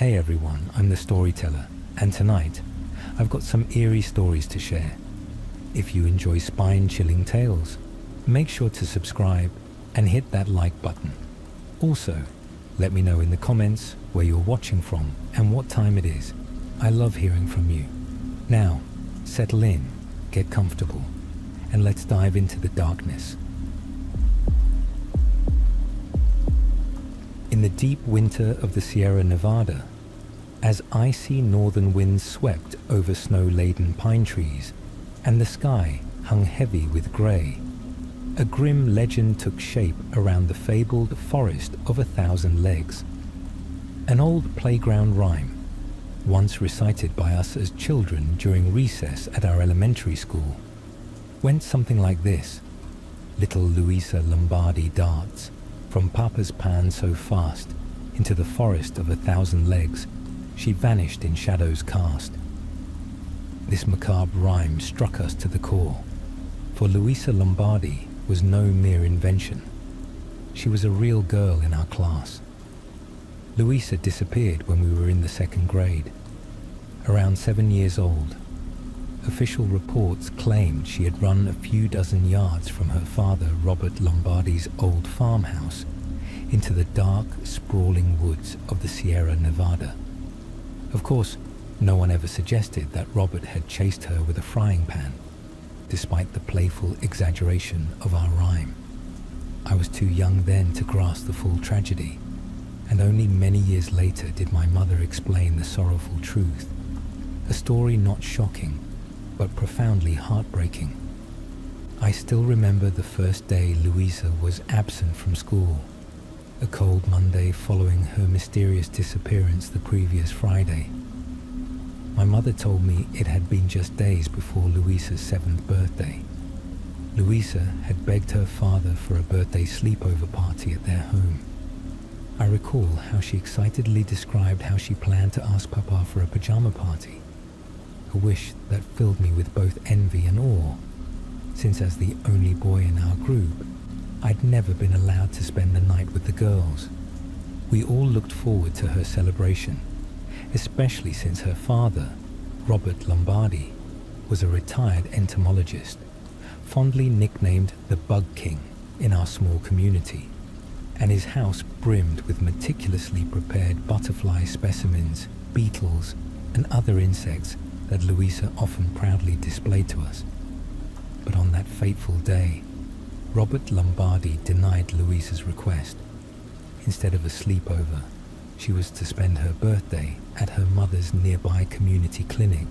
Hey everyone, I'm the storyteller, and tonight I've got some eerie stories to share. If you enjoy spine-chilling tales, make sure to subscribe and hit that like button. Also, let me know in the comments where you're watching from and what time it is. I love hearing from you. Now, settle in, get comfortable, and let's dive into the darkness. In the deep winter of the Sierra Nevada, as icy northern winds swept over snow-laden pine trees and the sky hung heavy with grey, a grim legend took shape around the fabled Forest of 1,000 Legs. An old playground rhyme, once recited by us as children during recess at our elementary school, went something like this. Little Louisa Lombardi darts from Papa's pan so fast into the forest of 1,000 legs, she vanished in shadows cast. This macabre rhyme struck us to the core, for Louisa Lombardi was no mere invention. She was a real girl in our class. Louisa disappeared when we were in the 2nd grade, around 7 years old. Official reports claimed she had run a few dozen yards from her father Robert Lombardi's old farmhouse into the dark, sprawling woods of the Sierra Nevada. Of course, no one ever suggested that Robert had chased her with a frying pan, despite the playful exaggeration of our rhyme. I was too young then to grasp the full tragedy, and only many years later did my mother explain the sorrowful truth, a story not shocking, but profoundly heartbreaking. I still remember the first day Louisa was absent from school, a cold Monday following her mysterious disappearance the previous Friday. My mother told me it had been just days before Louisa's 7th birthday. Louisa had begged her father for a birthday sleepover party at their home. I recall how she excitedly described how she planned to ask Papa for a pajama party, a wish that filled me with both envy and awe, since as the only boy in our group, I'd never been allowed to spend the night with the girls. We all looked forward to her celebration, especially since her father, Robert Lombardi, was a retired entomologist, fondly nicknamed the Bug King in our small community, and his house brimmed with meticulously prepared butterfly specimens, beetles, and other insects that Louisa often proudly displayed to us. But on that fateful day, Robert Lombardi denied Louisa's request. Instead of a sleepover, she was to spend her birthday at her mother's nearby community clinic,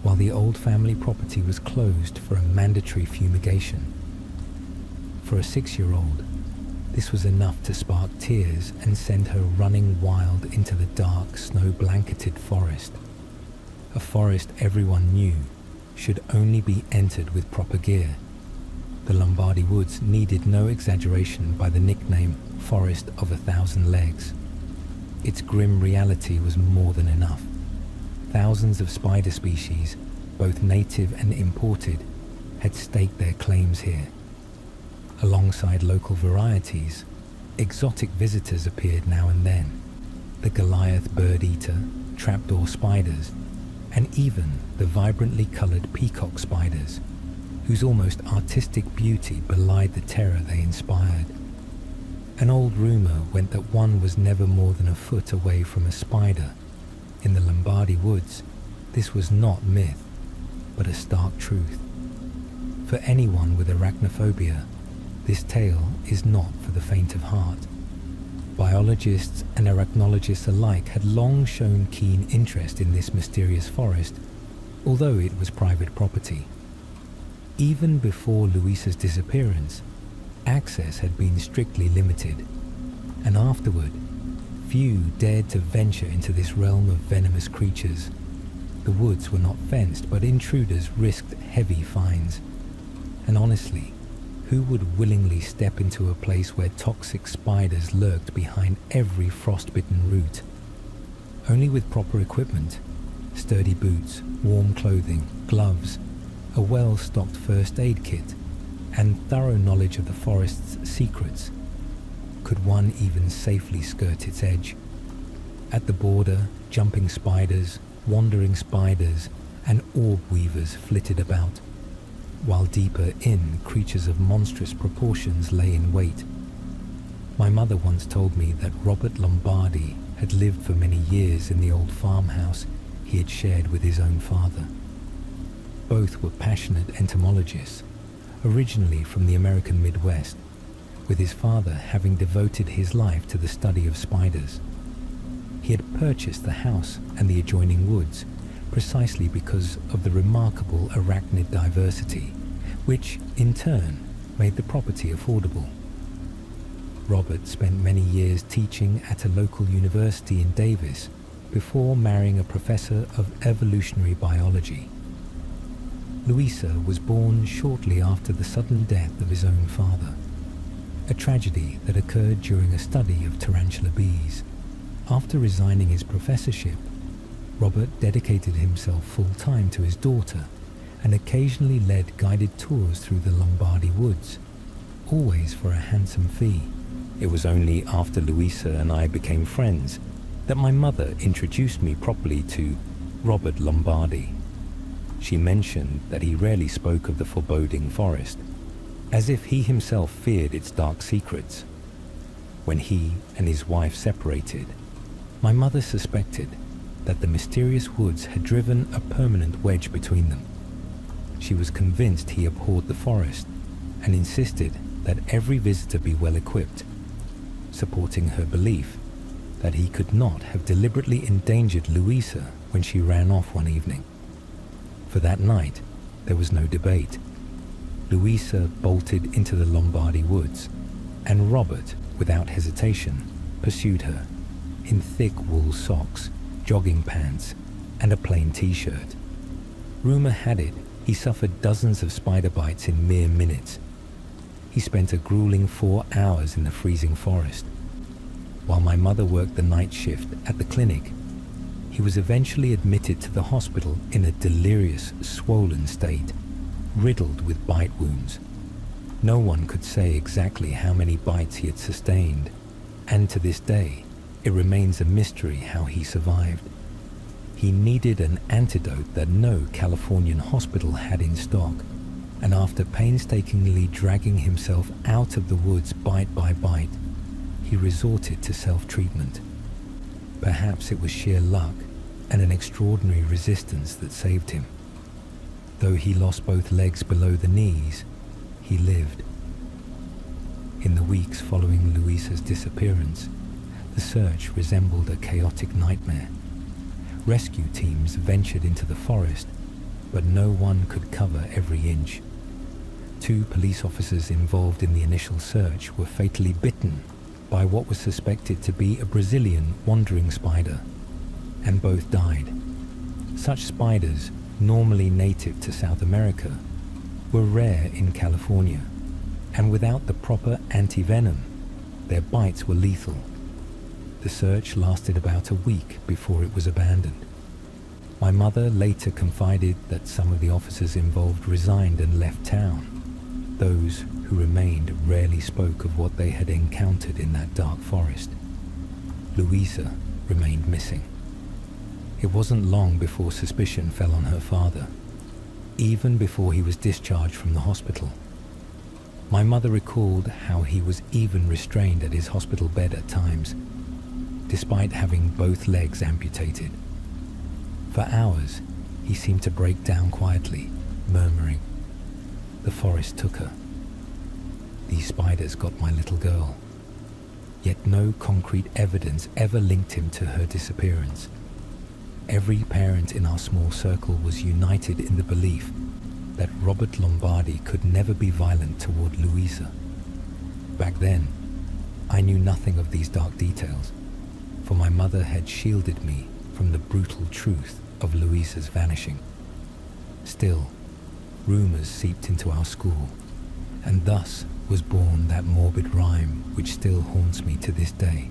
while the old family property was closed for a mandatory fumigation. For a 6-year-old, this was enough to spark tears and send her running wild into the dark, snow-blanketed forest. A forest everyone knew should only be entered with proper gear. The Lombardi woods needed no exaggeration by the nickname Forest of 1,000 Legs. Its grim reality was more than enough. Thousands of spider species, both native and imported, had staked their claims here. Alongside local varieties, exotic visitors appeared now and then. The Goliath bird-eater, trapdoor spiders, and even the vibrantly coloured peacock spiders, whose almost artistic beauty belied the terror they inspired. An old rumour went that one was never more than a foot away from a spider. In the Lombardi woods, this was not myth, but a stark truth. For anyone with arachnophobia, this tale is not for the faint of heart. Biologists and arachnologists alike had long shown keen interest in this mysterious forest, although it was private property. Even before Louisa's disappearance, access had been strictly limited, and afterward, few dared to venture into this realm of venomous creatures. The woods were not fenced, but intruders risked heavy fines. And honestly, who would willingly step into a place where toxic spiders lurked behind every frostbitten root? Only with proper equipment, sturdy boots, warm clothing, gloves, a well-stocked first aid kit, and thorough knowledge of the forest's secrets, could one even safely skirt its edge. At the border, jumping spiders, wandering spiders, and orb weavers flitted about, while deeper in, creatures of monstrous proportions lay in wait. My mother once told me that Robert Lombardi had lived for many years in the old farmhouse he had shared with his own father. Both were passionate entomologists, originally from the American Midwest, with his father having devoted his life to the study of spiders. He had purchased the house and the adjoining woods precisely because of the remarkable arachnid diversity, which, in turn, made the property affordable. Robert spent many years teaching at a local university in Davis before marrying a professor of evolutionary biology. Louisa was born shortly after the sudden death of his own father, a tragedy that occurred during a study of tarantula bees. After resigning his professorship, Robert dedicated himself full-time to his daughter and occasionally led guided tours through the Lombardy woods, always for a handsome fee. It was only after Louisa and I became friends that my mother introduced me properly to Robert Lombardi. She mentioned that he rarely spoke of the foreboding forest, as if he himself feared its dark secrets. When he and his wife separated, my mother suspected that the mysterious woods had driven a permanent wedge between them. She was convinced he abhorred the forest and insisted that every visitor be well equipped, supporting her belief that he could not have deliberately endangered Louisa when she ran off one evening. For that night, there was no debate. Louisa bolted into the Lombardy woods, and Robert, without hesitation, pursued her in thick wool socks, jogging pants, and a plain t-shirt. Rumor had it he suffered dozens of spider bites in mere minutes. He spent a grueling 4 hours in the freezing forest. While my mother worked the night shift at the clinic, he was eventually admitted to the hospital in a delirious, swollen state, riddled with bite wounds. No one could say exactly how many bites he had sustained, and to this day, it remains a mystery how he survived. He needed an antidote that no Californian hospital had in stock, and after painstakingly dragging himself out of the woods bite by bite, he resorted to self-treatment. Perhaps it was sheer luck and an extraordinary resistance that saved him. Though he lost both legs below the knees, he lived. In the weeks following Louisa's disappearance, the search resembled a chaotic nightmare. Rescue teams ventured into the forest, but no one could cover every inch. 2 police officers involved in the initial search were fatally bitten by what was suspected to be a Brazilian wandering spider, and both died. Such spiders, normally native to South America, were rare in California, and without the proper anti-venom, their bites were lethal. The search lasted about a week before it was abandoned. My mother later confided that some of the officers involved resigned and left town. Those who remained rarely spoke of what they had encountered in that dark forest. Louisa remained missing. It wasn't long before suspicion fell on her father, even before he was discharged from the hospital. My mother recalled how he was even restrained at his hospital bed at times, despite having both legs amputated. For hours, he seemed to break down quietly, murmuring, "The forest took her. These spiders got my little girl." Yet no concrete evidence ever linked him to her disappearance. Every parent in our small circle was united in the belief that Robert Lombardi could never be violent toward Louisa. Back then, I knew nothing of these dark details, for my mother had shielded me from the brutal truth of Louisa's vanishing. Still, rumors seeped into our school, and thus was born that morbid rhyme which still haunts me to this day.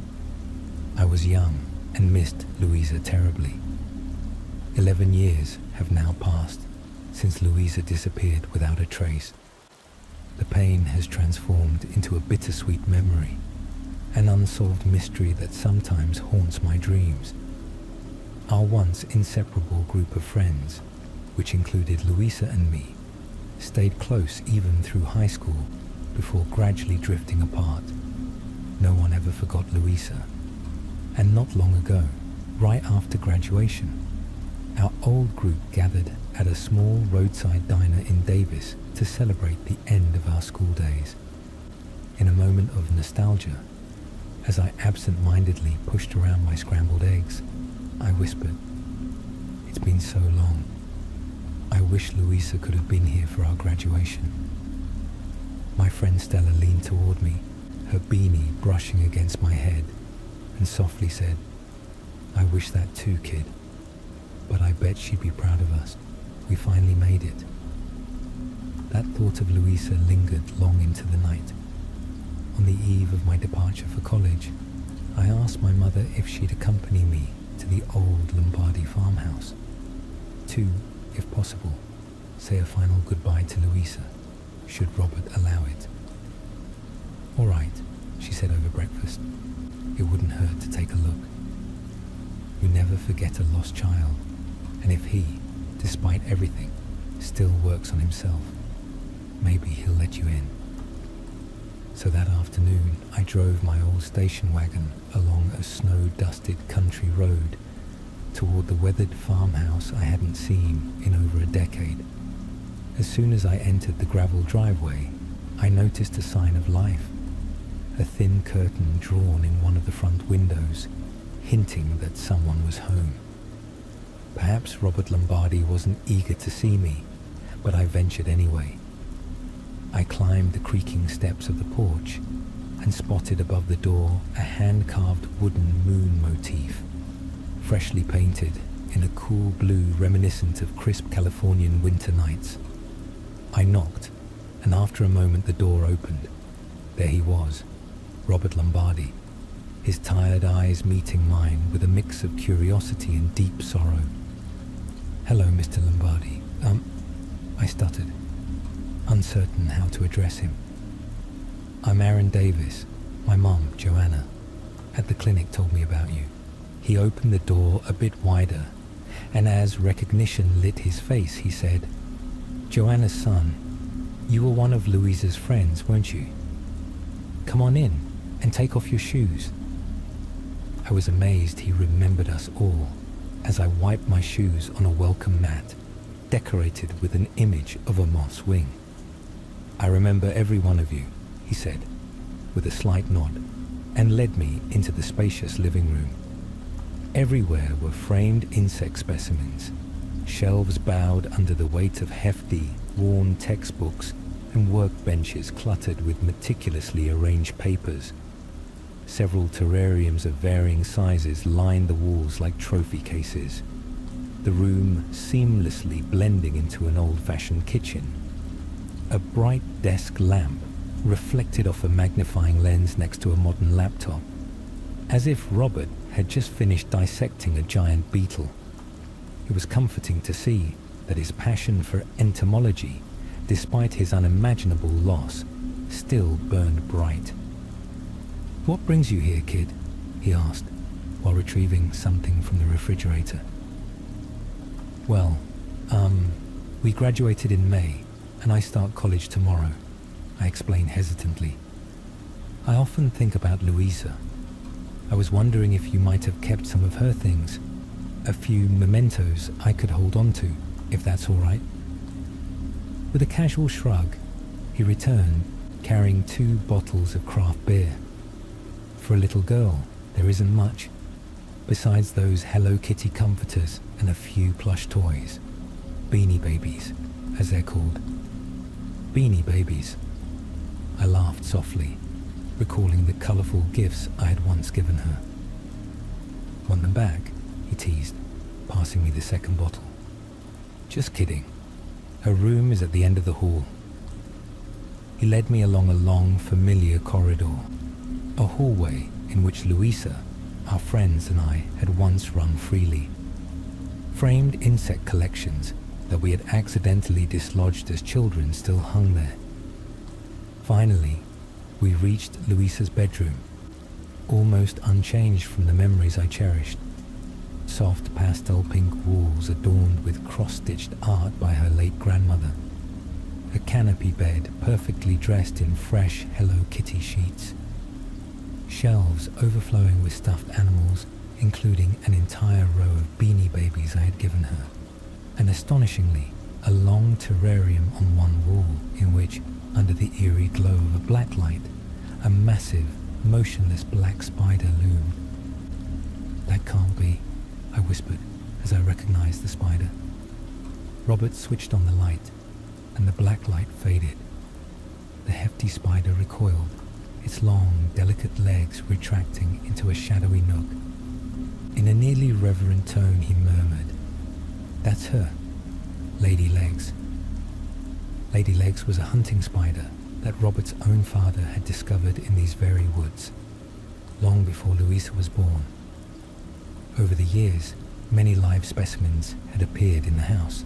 I was young and missed Louisa terribly. 11 years have now passed since Louisa disappeared without a trace. The pain has transformed into a bittersweet memory, an unsolved mystery that sometimes haunts my dreams. Our once inseparable group of friends, which included Louisa and me, stayed close even through high school before gradually drifting apart. No one ever forgot Louisa. And not long ago, right after graduation, our old group gathered at a small roadside diner in Davis to celebrate the end of our school days. In a moment of nostalgia, as I absent-mindedly pushed around my scrambled eggs, I whispered, "It's been so long. I wish Louisa could have been here for our graduation." My friend Stella leaned toward me, her beanie brushing against my head, and softly said, "I wish that too, kid. But I bet she'd be proud of us. We finally made it." That thought of Louisa lingered long into the night. On the eve of my departure for college, I asked my mother if she'd accompany me to the old Lombardi farmhouse to, if possible, say a final goodbye to Louisa, should Robert allow it. "All right," she said over breakfast. "It wouldn't hurt to take a look. You never forget a lost child, and if he, despite everything, still works on himself, maybe he'll let you in." So that afternoon, I drove my old station wagon along a snow-dusted country road toward the weathered farmhouse I hadn't seen in over a decade. As soon as I entered the gravel driveway, I noticed a sign of life, a thin curtain drawn in one of the front windows, hinting that someone was home. Perhaps Robert Lombardi wasn't eager to see me, but I ventured anyway. I climbed the creaking steps of the porch and spotted above the door a hand-carved wooden moon motif, freshly painted in a cool blue reminiscent of crisp Californian winter nights. I knocked, and after a moment the door opened. There he was, Robert Lombardi, his tired eyes meeting mine with a mix of curiosity and deep sorrow. "Hello, Mr. Lombardi. I stuttered, uncertain how to address him. "I'm Aaron Davis. My mom, Joanna, at the clinic told me about you." He opened the door a bit wider, and as recognition lit his face, he said, "Joanna's son, you were one of Louisa's friends, weren't you? Come on in and take off your shoes." I was amazed he remembered us all as I wiped my shoes on a welcome mat, decorated with an image of a moth's wing. "I remember every one of you," he said, with a slight nod, and led me into the spacious living room. Everywhere were framed insect specimens, shelves bowed under the weight of hefty, worn textbooks, and workbenches cluttered with meticulously arranged papers. Several terrariums of varying sizes lined the walls like trophy cases, the room seamlessly blending into an old-fashioned kitchen. A bright desk lamp reflected off a magnifying lens next to a modern laptop, as if Robert had just finished dissecting a giant beetle. It was comforting to see that his passion for entomology, despite his unimaginable loss, still burned bright. "What brings you here, kid?" he asked, while retrieving something from the refrigerator. "Well, we graduated in May, and I start college tomorrow," I explained hesitantly. "I often think about Louisa. I was wondering if you might have kept some of her things, a few mementos I could hold on to, if that's all right." With a casual shrug, he returned, carrying 2 bottles of craft beer. "For a little girl, there isn't much, besides those Hello Kitty comforters and a few plush toys. Beanie Babies, as they're called." "Beanie Babies." I laughed softly, recalling the colourful gifts I had once given her. "Want them back?" he teased, passing me the second bottle. "Just kidding. Her room is at the end of the hall." He led me along a long, familiar corridor, a hallway in which Louisa, our friends, and I had once run freely. Framed insect collections that we had accidentally dislodged as children still hung there. Finally, we reached Louisa's bedroom, almost unchanged from the memories I cherished. soft pastel pink walls adorned with cross-stitched art by her late grandmother. A canopy bed perfectly dressed in fresh Hello Kitty sheets. Shelves overflowing with stuffed animals, including an entire row of Beanie Babies I had given her. And astonishingly, a long terrarium on one wall in which, under the eerie glow of a black light, a massive, motionless black spider loomed. "That can't be," I whispered as I recognized the spider. Robert switched on the light, and the black light faded. The hefty spider recoiled, its long, delicate legs retracting into a shadowy nook. In a nearly reverent tone he murmured, "That's her, Lady Legs." Lady Legs was a hunting spider that Robert's own father had discovered in these very woods, long before Louisa was born. Over the years, many live specimens had appeared in the house,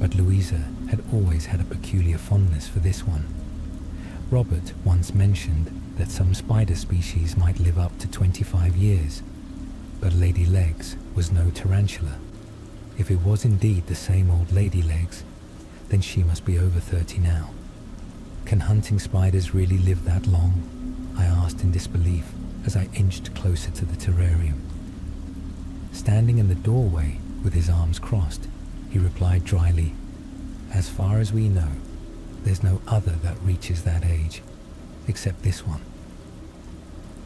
but Louisa had always had a peculiar fondness for this one. Robert once mentioned that some spider species might live up to 25 years, but Lady Legs was no tarantula. If it was indeed the same old Lady Legs, then she must be over 30 now. Can hunting spiders really live that long? I asked in disbelief as I inched closer to the terrarium. Standing in the doorway with his arms crossed, he replied dryly, "As far as we know, there's no other that reaches that age, except this one."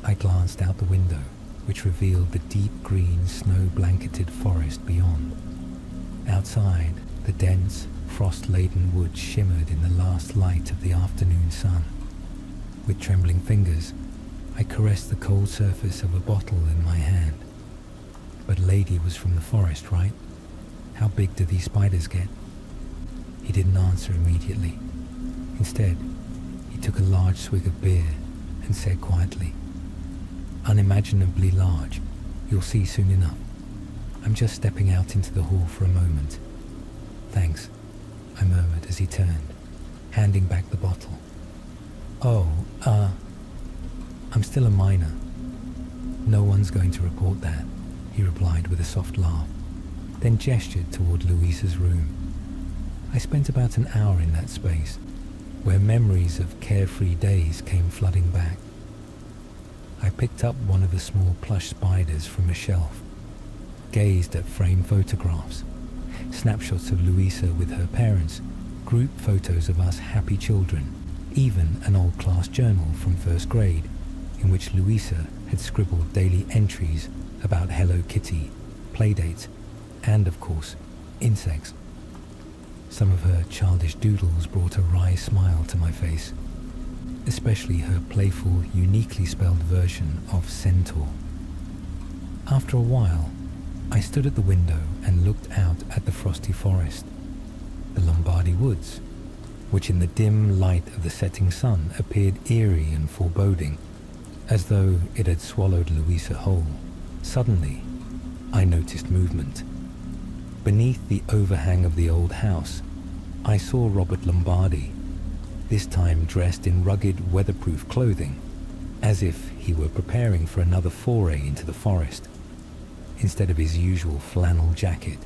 I glanced out the window, which revealed the deep green snow-blanketed forest beyond. Outside, the dense, frost-laden woods shimmered in the last light of the afternoon sun. With trembling fingers, I caressed the cold surface of a bottle in my hand. But Lady was from the forest, right? How big do these spiders get? He didn't answer immediately. Instead, he took a large swig of beer and said quietly, "Unimaginably large. You'll see soon enough. I'm just stepping out into the hall for a moment." "Thanks," I murmured as he turned, handing back the bottle. "Oh, I'm still a minor. No one's going to report that," he replied with a soft laugh, then gestured toward Louisa's room. I spent about an hour in that space, where memories of carefree days came flooding back. I picked up one of the small plush spiders from a shelf, gazed at framed photographs, snapshots of Louisa with her parents, group photos of us happy children, even an old class journal from first grade, in which Louisa had scribbled daily entries about Hello Kitty, playdates, and of course, insects. Some of her childish doodles brought a wry smile to my face, especially her playful, uniquely spelled version of centaur. After a while, I stood at the window and looked out at the frosty forest, the Lombardy woods, which in the dim light of the setting sun appeared eerie and foreboding, as though it had swallowed Louisa whole. Suddenly, I noticed movement. Beneath the overhang of the old house, I saw Robert Lombardy, this time dressed in rugged, weatherproof clothing, as if he were preparing for another foray into the forest. Instead of his usual flannel jacket,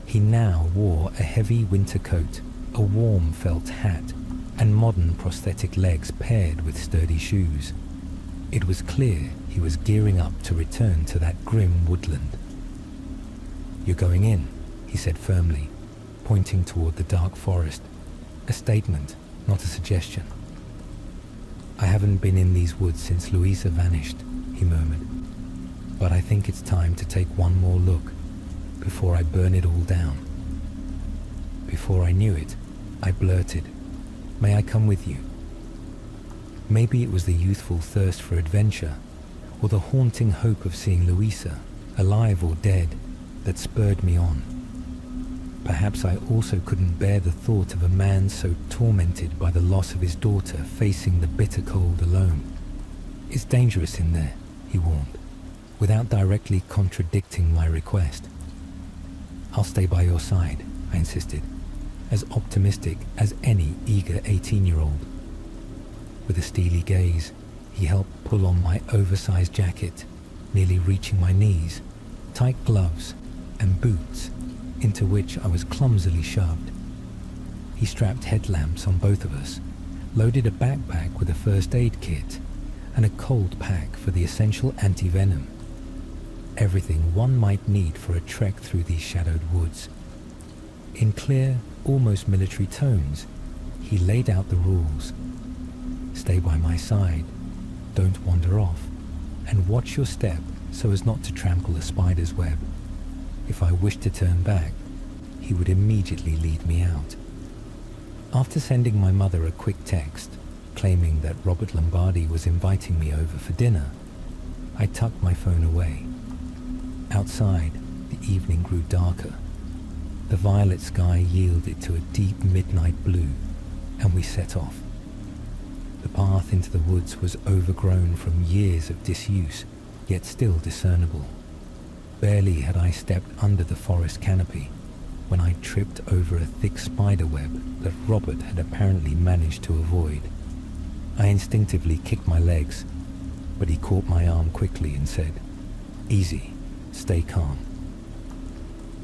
he now wore a heavy winter coat, a warm felt hat, and modern prosthetic legs paired with sturdy shoes. It was clear he was gearing up to return to that grim woodland. "You're going in," he said firmly, pointing toward the dark forest, a statement, not a suggestion. "I haven't been in these woods since Louisa vanished," he murmured, "but I think it's time to take one more look before I burn it all down." Before I knew it, I blurted, "May I come with you?" Maybe it was the youthful thirst for adventure, or the haunting hope of seeing Louisa, alive or dead, that spurred me on. Perhaps I also couldn't bear the thought of a man so tormented by the loss of his daughter facing the bitter cold alone. "It's dangerous in there," he warned, without directly contradicting my request. "I'll stay by your side," I insisted, as optimistic as any eager 18-year-old. With a steely gaze, he helped pull on my oversized jacket, nearly reaching my knees, tight gloves, and boots, into which I was clumsily shoved. He strapped headlamps on both of us, loaded a backpack with a first aid kit, and a cold pack for the essential anti-venom. Everything one might need for a trek through these shadowed woods. In clear, almost military tones, he laid out the rules. Stay by my side, don't wander off, and watch your step so as not to trample a spider's web. If I wished to turn back, he would immediately lead me out. After sending my mother a quick text, claiming that Robert Lombardi was inviting me over for dinner, I tucked my phone away. Outside, the evening grew darker. The violet sky yielded to a deep midnight blue, and we set off. The path into the woods was overgrown from years of disuse, yet still discernible. Barely had I stepped under the forest canopy when I tripped over a thick spider web that Robert had apparently managed to avoid. I instinctively kicked my legs, but he caught my arm quickly and said, "Easy, stay calm."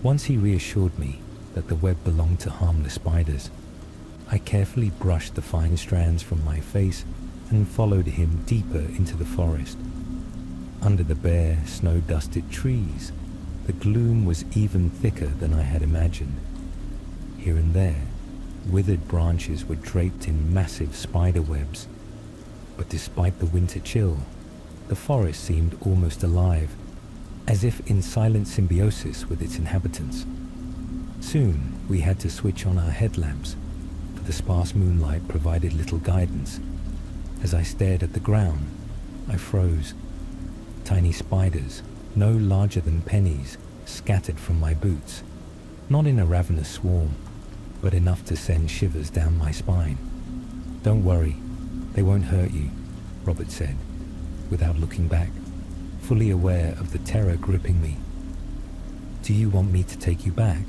Once he reassured me that the web belonged to harmless spiders, I carefully brushed the fine strands from my face and followed him deeper into the forest. Under the bare, snow-dusted trees, the gloom was even thicker than I had imagined. Here and there, withered branches were draped in massive spider webs. But despite the winter chill, the forest seemed almost alive, as if in silent symbiosis with its inhabitants. Soon, we had to switch on our headlamps, for the sparse moonlight provided little guidance. As I stared at the ground, I froze. Tiny spiders, no larger than pennies, scattered from my boots, not in a ravenous swarm, but enough to send shivers down my spine. "Don't worry, they won't hurt you," Robert said, without looking back, fully aware of the terror gripping me. "Do you want me to take you back?"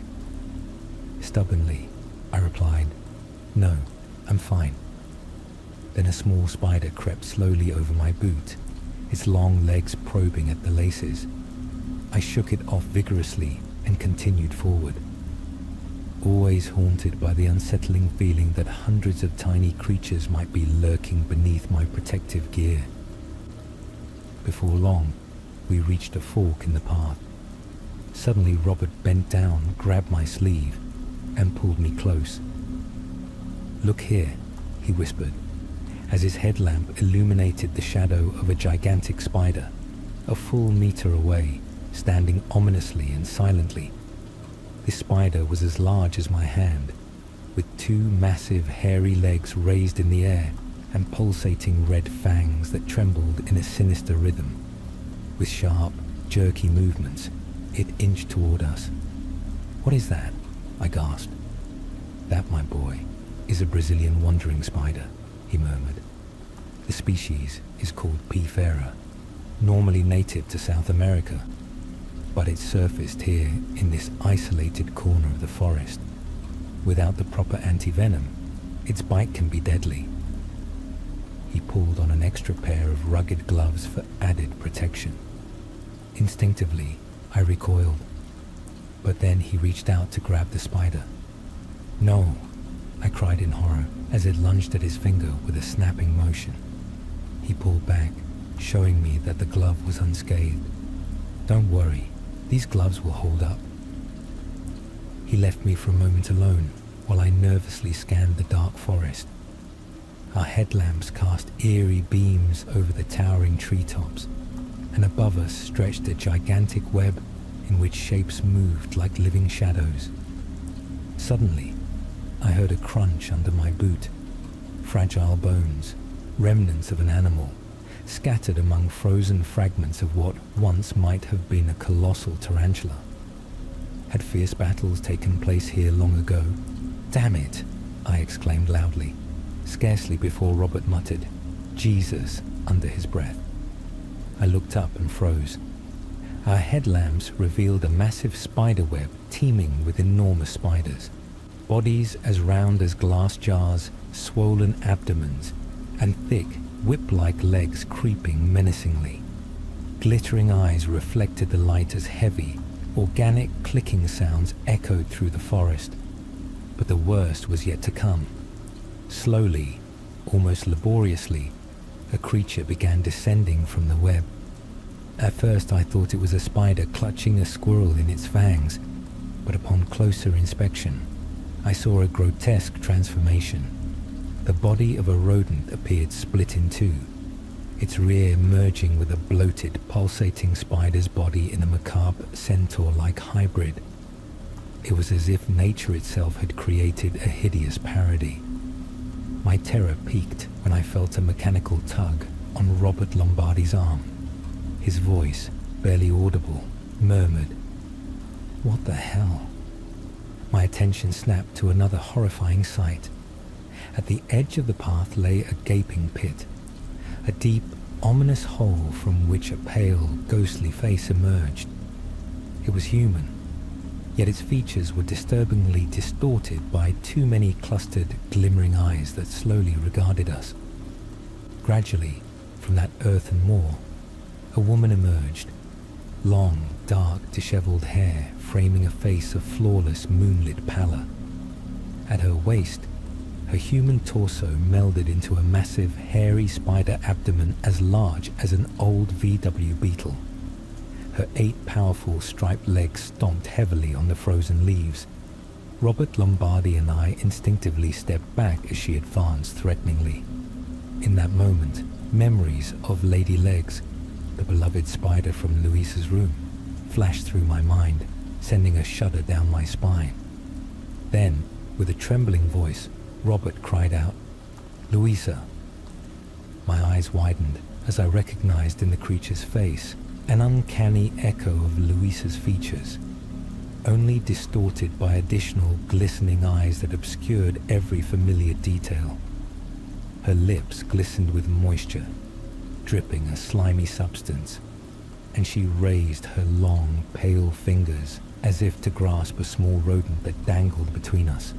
Stubbornly, I replied, "No, I'm fine." Then a small spider crept slowly over my boot, its long legs probing at the laces. I shook it off vigorously and continued forward, always haunted by the unsettling feeling that hundreds of tiny creatures might be lurking beneath my protective gear. Before long, we reached a fork in the path. Suddenly Robert bent down, grabbed my sleeve, and pulled me close. "Look here," he whispered, as his headlamp illuminated the shadow of a gigantic spider, a full meter away, standing ominously and silently. This spider was as large as my hand, with two massive hairy legs raised in the air and pulsating red fangs that trembled in a sinister rhythm. With sharp, jerky movements, it inched toward us. "What is that?" I gasped. "That, my boy, is a Brazilian wandering spider," he murmured. "The species is called P. fera, normally native to South America, but it surfaced here in this isolated corner of the forest. Without the proper anti-venom, its bite can be deadly." He pulled on an extra pair of rugged gloves for added protection. Instinctively, I recoiled, but then he reached out to grab the spider. "No," I cried in horror as it lunged at his finger with a snapping motion. He pulled back, showing me that the glove was unscathed. "Don't worry, these gloves will hold up." He left me for a moment alone while I nervously scanned the dark forest. Our headlamps cast eerie beams over the towering treetops, and above us stretched a gigantic web in which shapes moved like living shadows. Suddenly, I heard a crunch under my boot. Fragile bones, remnants of an animal, scattered among frozen fragments of what once might have been a colossal tarantula. Had fierce battles taken place here long ago? "Damn it!" I exclaimed loudly, scarcely before Robert muttered, "Jesus," under his breath. I looked up and froze. Our headlamps revealed a massive spider web teeming with enormous spiders, bodies as round as glass jars, swollen abdomens, and thick, whip-like legs creeping menacingly. Glittering eyes reflected the light as heavy, Organic clicking sounds echoed through the forest, but the worst was yet to come. Slowly, almost laboriously, a creature began descending from the web. At first I thought it was a spider clutching a squirrel in its fangs, but upon closer inspection, I saw a grotesque transformation. The body of a rodent appeared split in two, its rear merging with a bloated, pulsating spider's body in a macabre centaur-like hybrid. It was as if nature itself had created a hideous parody. My terror peaked when I felt a mechanical tug on Robert Lombardi's arm. His voice, barely audible, murmured, "What the hell?" My attention snapped to another horrifying sight. At the edge of the path lay a gaping pit, a deep, ominous hole from which a pale, ghostly face emerged. It was human, yet its features were disturbingly distorted by too many clustered, glimmering eyes that slowly regarded us. Gradually, from that earthen moor, a woman emerged, long, dark, disheveled hair framing a face of flawless, moonlit pallor. At her waist, her human torso melded into a massive, hairy spider abdomen as large as an old VW Beetle. Her 8 powerful striped legs stomped heavily on the frozen leaves. Robert Lombardi and I instinctively stepped back as she advanced threateningly. In that moment, memories of Lady Legs, the beloved spider from Louisa's room, flashed through my mind, sending a shudder down my spine. Then, with a trembling voice, Robert cried out, "Louisa!" My eyes widened as I recognized in the creature's face an uncanny echo of Louisa's features, only distorted by additional glistening eyes that obscured every familiar detail. Her lips glistened with moisture, dripping a slimy substance, and she raised her long, pale fingers as if to grasp a small rodent that dangled between us.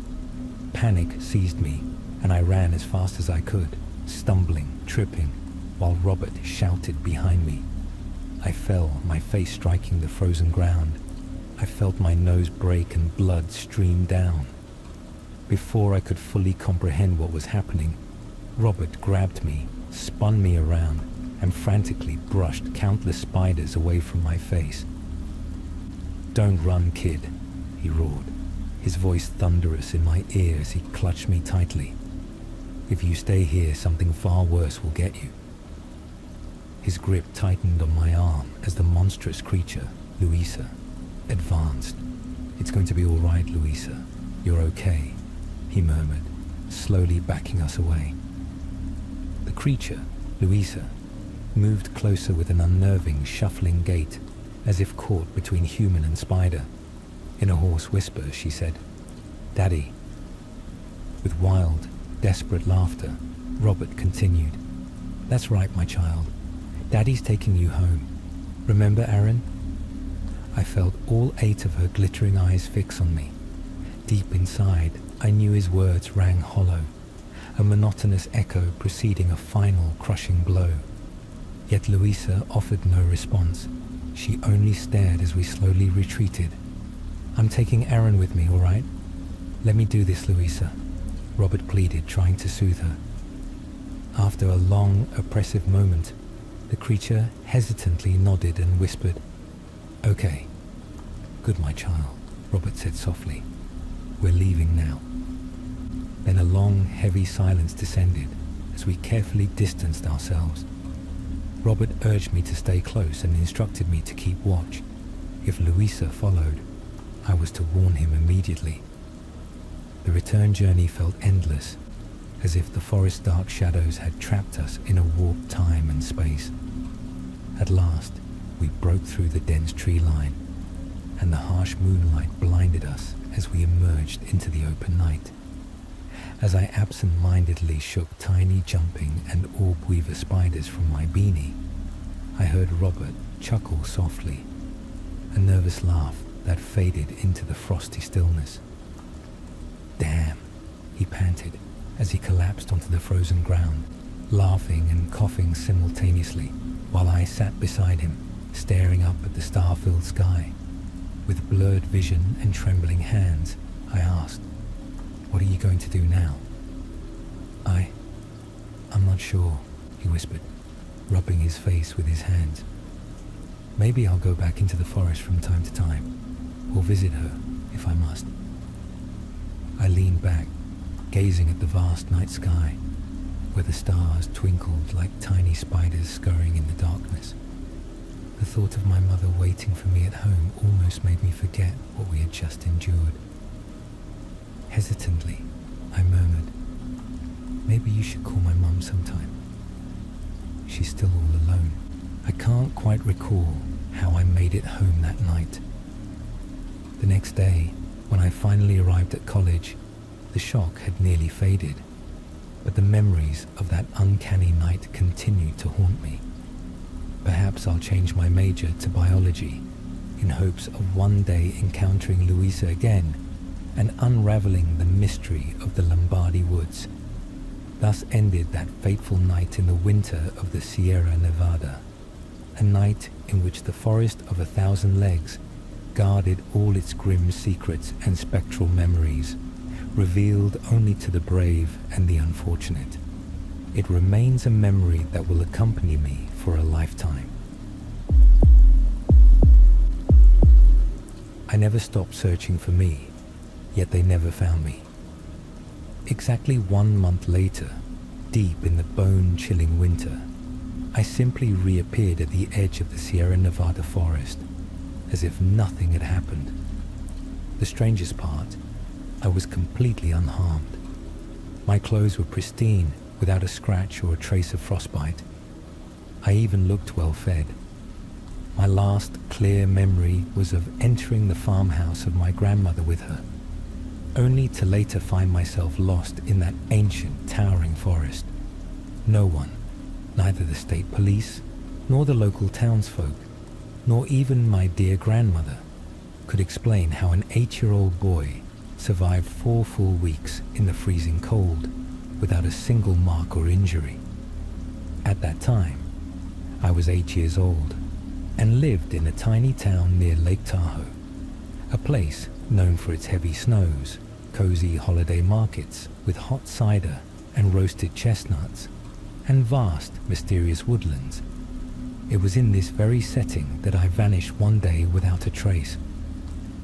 Panic seized me, and I ran as fast as I could, stumbling, tripping, while Robert shouted behind me. I fell, my face striking the frozen ground. I felt my nose break and blood stream down. Before I could fully comprehend what was happening, Robert grabbed me, spun me around, and frantically brushed countless spiders away from my face. "Don't run, kid," he roared, his voice thunderous in my ear as he clutched me tightly. "If you stay here, something far worse will get you." His grip tightened on my arm as the monstrous creature, Louisa, advanced. "It's going to be all right, Louisa. You're okay," he murmured, slowly backing us away. The creature, Louisa, moved closer with an unnerving, shuffling gait, as if caught between human and spider. In a hoarse whisper, she said, "Daddy." With wild, desperate laughter, Robert continued, "That's right, my child. Daddy's taking you home. Remember, Aaron?" I felt all 8 of her glittering eyes fix on me. Deep inside, I knew his words rang hollow, a monotonous echo preceding a final crushing blow. Yet Louisa offered no response. She only stared as we slowly retreated. "I'm taking Aaron with me, all right? Let me do this, Louisa," Robert pleaded, trying to soothe her. After a long, oppressive moment, the creature hesitantly nodded and whispered, "Okay." "Good, my child," Robert said softly. "We're leaving now." Then a long, heavy silence descended as we carefully distanced ourselves. Robert urged me to stay close and instructed me to keep watch. If Louisa followed, I was to warn him immediately. The return journey felt endless, as if the forest's dark shadows had trapped us in a warped time and space. At last, we broke through the dense tree line, and the harsh moonlight blinded us as we emerged into the open night. As I absent-mindedly shook tiny jumping and orb-weaver spiders from my beanie, I heard Robert chuckle softly, a nervous laugh that faded into the frosty stillness. "Damn," he panted as he collapsed onto the frozen ground, laughing and coughing simultaneously, while I sat beside him, staring up at the star-filled sky. With blurred vision and trembling hands, I asked, "What are you going to do now?" I'm not sure," he whispered, rubbing his face with his hands. "Maybe I'll go back into the forest from time to time, or visit her if I must." I leaned back, gazing at the vast night sky, where the stars twinkled like tiny spiders scurrying in the darkness. The thought of my mother waiting for me at home almost made me forget what we had just endured. Hesitantly, I murmured, "Maybe you should call my mum sometime. She's still all alone." I can't quite recall how I made it home that night. The next day, when I finally arrived at college, the shock had nearly faded, but the memories of that uncanny night continued to haunt me. Perhaps I'll change my major to biology in hopes of one day encountering Louisa again and unraveling the mystery of the Lombardy woods. Thus ended that fateful night in the winter of the Sierra Nevada, a night in which the forest of 1,000 legs guarded all its grim secrets and spectral memories, revealed only to the brave and the unfortunate. It remains a memory that will accompany me for a lifetime. I never stopped searching for me, yet they never found me. Exactly 1 month later, deep in the bone-chilling winter, I simply reappeared at the edge of the Sierra Nevada forest, as if nothing had happened. The strangest part, I was completely unharmed. My clothes were pristine, without a scratch or a trace of frostbite. I even looked well fed. My last clear memory was of entering the farmhouse of my grandmother with her, only to later find myself lost in that ancient, towering forest. No one, neither the state police, nor the local townsfolk, nor even my dear grandmother, could explain how an 8-year-old boy survived 4 full weeks in the freezing cold without a single mark or injury. At that time, I was 8 years old and lived in a tiny town near Lake Tahoe, a place known for its heavy snows, cozy holiday markets with hot cider and roasted chestnuts, and vast, mysterious woodlands. It was in this very setting that I vanished one day without a trace,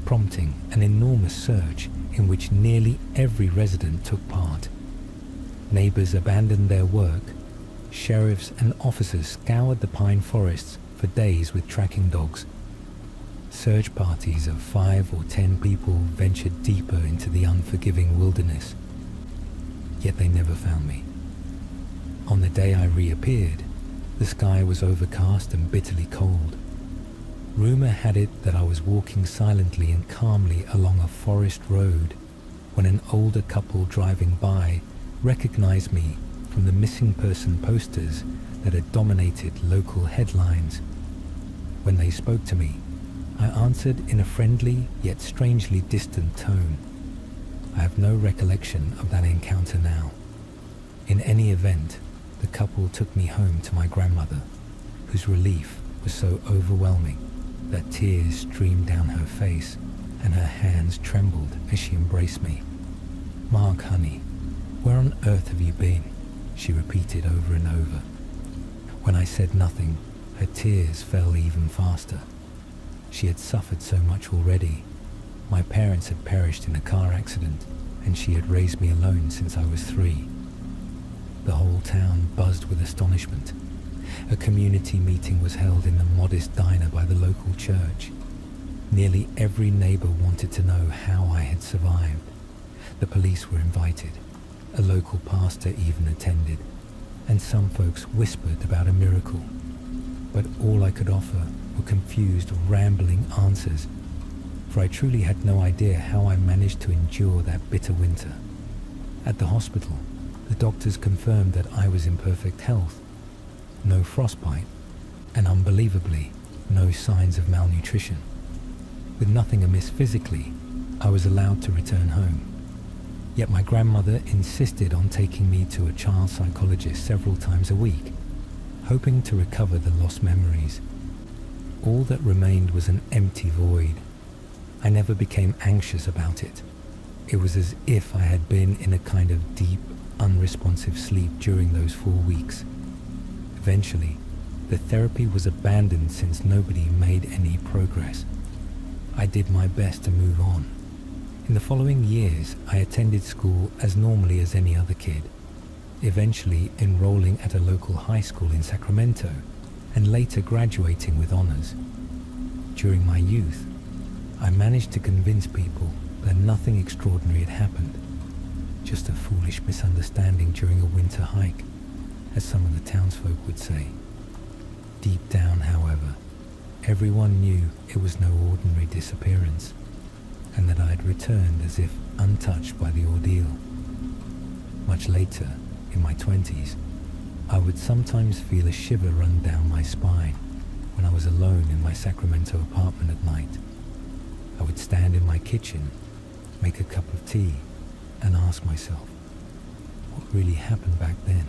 prompting an enormous search in which nearly every resident took part. Neighbors abandoned their work, sheriffs and officers scoured the pine forests for days with tracking dogs. Search parties of 5 or 10 people ventured deeper into the unforgiving wilderness, yet they never found me. On the day I reappeared, the sky was overcast and bitterly cold. Rumor had it that I was walking silently and calmly along a forest road when an older couple driving by recognized me from the missing person posters that had dominated local headlines. When they spoke to me, I answered in a friendly yet strangely distant tone. I have no recollection of that encounter now. In any event, the couple took me home to my grandmother, whose relief was so overwhelming that tears streamed down her face and her hands trembled as she embraced me. "Mark, honey, where on earth have you been?" she repeated over and over. When I said nothing, her tears fell even faster. She had suffered so much already. My parents had perished in a car accident, and she had raised me alone since I was 3. The whole town buzzed with astonishment. A community meeting was held in the modest diner by the local church. Nearly every neighbor wanted to know how I had survived. The police were invited. A local pastor even attended, and some folks whispered about a miracle. But all I could offer were confused, rambling answers, for I truly had no idea how I managed to endure that bitter winter. At the hospital, the doctors confirmed that I was in perfect health, no frostbite, and unbelievably, no signs of malnutrition. With nothing amiss physically, I was allowed to return home. Yet my grandmother insisted on taking me to a child psychologist several times a week, hoping to recover the lost memories. All that remained was an empty void, I never became anxious about it. It was as if I had been in a kind of deep, unresponsive sleep during those 4 weeks. Eventually, the therapy was abandoned since nobody made any progress. I did my best to move on. In the following years, I attended school as normally as any other kid, eventually enrolling at a local high school in Sacramento and later graduating with honors. During my youth, I managed to convince people that nothing extraordinary had happened, just a foolish misunderstanding during a winter hike, as some of the townsfolk would say. Deep down, however, everyone knew it was no ordinary disappearance, and that I had returned as if untouched by the ordeal. Much later, in my 20s, I would sometimes feel a shiver run down my spine when I was alone in my Sacramento apartment at night. I would stand in my kitchen, make a cup of tea, and ask myself, what really happened back then?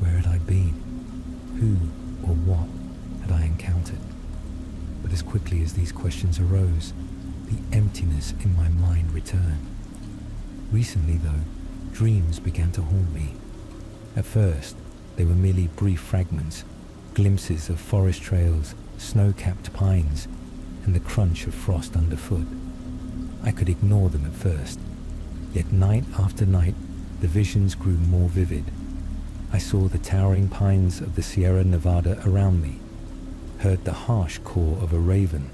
Where had I been? Who or what had I encountered? But as quickly as these questions arose, the emptiness in my mind returned. Recently, though, dreams began to haunt me. At first, they were merely brief fragments, glimpses of forest trails, snow-capped pines, and the crunch of frost underfoot. I could ignore them at first, yet night after night, the visions grew more vivid. I saw the towering pines of the Sierra Nevada around me, heard the harsh caw of a raven,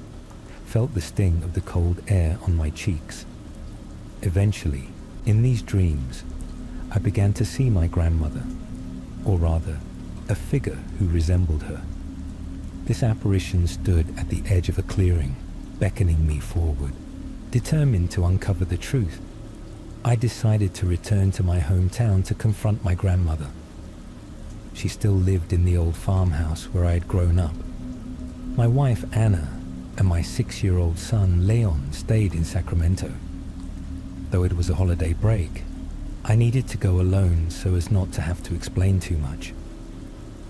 felt the sting of the cold air on my cheeks. Eventually, in these dreams, I began to see my grandmother, or rather, a figure who resembled her. This apparition stood at the edge of a clearing, beckoning me forward. Determined to uncover the truth, I decided to return to my hometown to confront my grandmother. She still lived in the old farmhouse where I had grown up. My wife Anna and my 6-year-old son Leon stayed in Sacramento. Though it was a holiday break, I needed to go alone so as not to have to explain too much.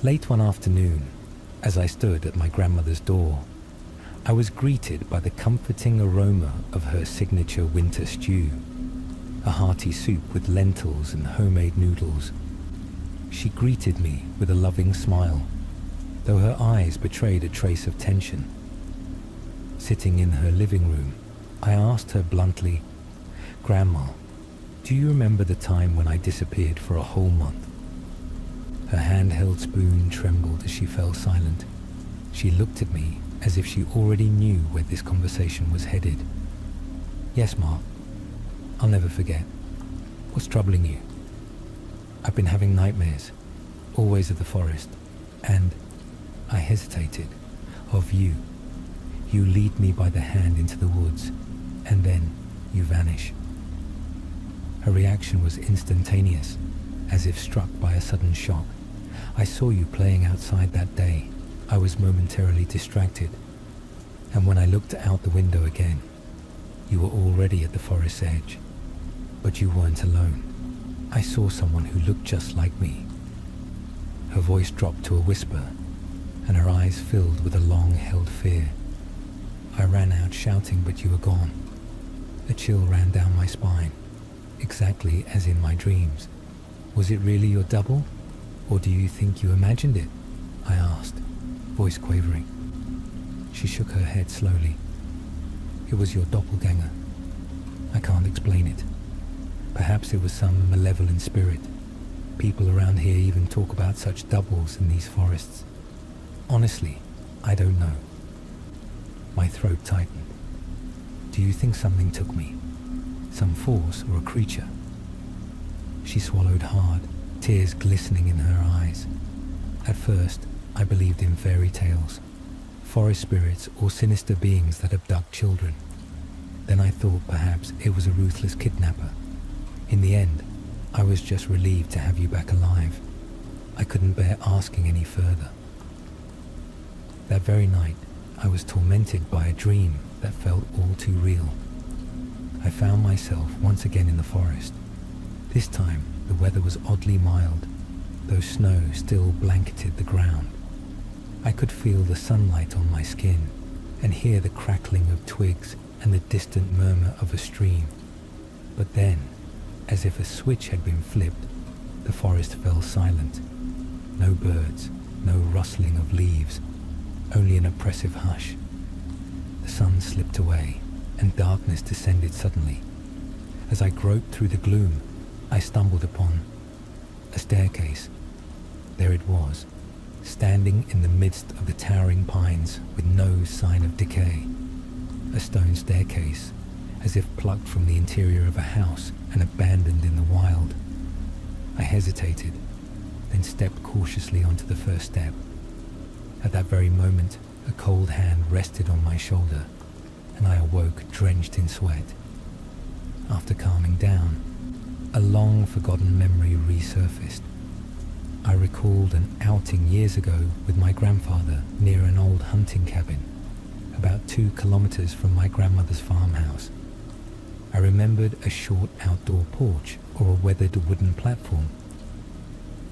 Late one afternoon, as I stood at my grandmother's door, I was greeted by the comforting aroma of her signature winter stew, a hearty soup with lentils and homemade noodles. She greeted me with a loving smile, though her eyes betrayed a trace of tension. Sitting in her living room, I asked her bluntly, "Grandma, do you remember the time when I disappeared for a whole month?" Her handheld spoon trembled as she fell silent. She looked at me as if she already knew where this conversation was headed. "Yes, Ma. I'll never forget. What's troubling you?" "I've been having nightmares, always of the forest, and," I hesitated, "of you. You lead me by the hand into the woods, and then you vanish." Her reaction was instantaneous, as if struck by a sudden shock. "I saw you playing outside that day. I was momentarily distracted, and when I looked out the window again, you were already at the forest's edge. But you weren't alone. I saw someone who looked just like me." Her voice dropped to a whisper, and her eyes filled with a long-held fear. I ran out shouting, "But you were gone." A chill ran down my spine, exactly as in my dreams. "Was it really your double, or do you think you imagined it?" I asked, voice quavering. She shook her head slowly. "It was your doppelganger. I can't explain it. Perhaps it was some malevolent spirit. People around here even talk about such doubles in these forests. Honestly, I don't know." My throat tightened. "Do you think something took me? Some force or a creature?" She swallowed hard, tears glistening in her eyes. At first, I believed in fairy tales, forest spirits or sinister beings that abduct children. Then I thought perhaps it was a ruthless kidnapper. In the end, I was just relieved to have you back alive. I couldn't bear asking any further. That very night, I was tormented by a dream that felt all too real. I found myself once again in the forest. This time, the weather was oddly mild, though snow still blanketed the ground. I could feel the sunlight on my skin and hear the crackling of twigs and the distant murmur of a stream. But then, as if a switch had been flipped, the forest fell silent. No birds, no rustling of leaves, only an oppressive hush. The sun slipped away, and darkness descended suddenly. As I groped through the gloom, I stumbled upon a staircase. There it was, standing in the midst of the towering pines with no sign of decay. A stone staircase, as if plucked from the interior of a house and abandoned in the wild. I hesitated, then stepped cautiously onto the first step. At that very moment, a cold hand rested on my shoulder, and I awoke drenched in sweat. After calming down, a long-forgotten memory resurfaced. I recalled an outing years ago with my grandfather near an old hunting cabin, about 2 kilometers from my grandmother's farmhouse. I remembered a short outdoor porch or a weathered wooden platform.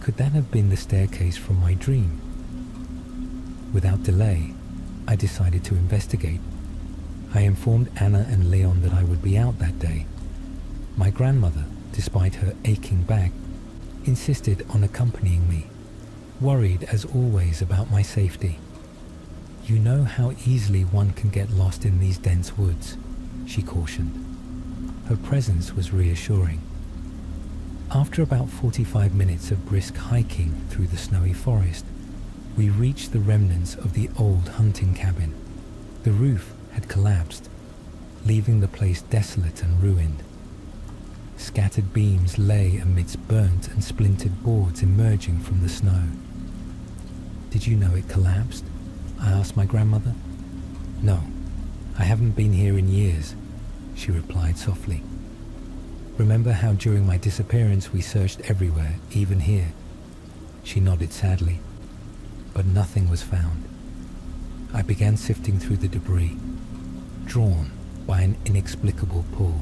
Could that have been the staircase from my dream? Without delay, I decided to investigate. I informed Anna and Leon that I would be out that day. My grandmother, despite her aching back, insisted on accompanying me, worried as always about my safety. "You know how easily one can get lost in these dense woods," she cautioned. Her presence was reassuring. After about 45 minutes of brisk hiking through the snowy forest, we reached the remnants of the old hunting cabin. The roof had collapsed, leaving the place desolate and ruined. Scattered beams lay amidst burnt and splintered boards emerging from the snow. "Did you know it collapsed?" I asked my grandmother. "No, I haven't been here in years," she replied softly. "Remember how during my disappearance we searched everywhere, even here?" She nodded sadly, but nothing was found. I began sifting through the debris, drawn by an inexplicable pull.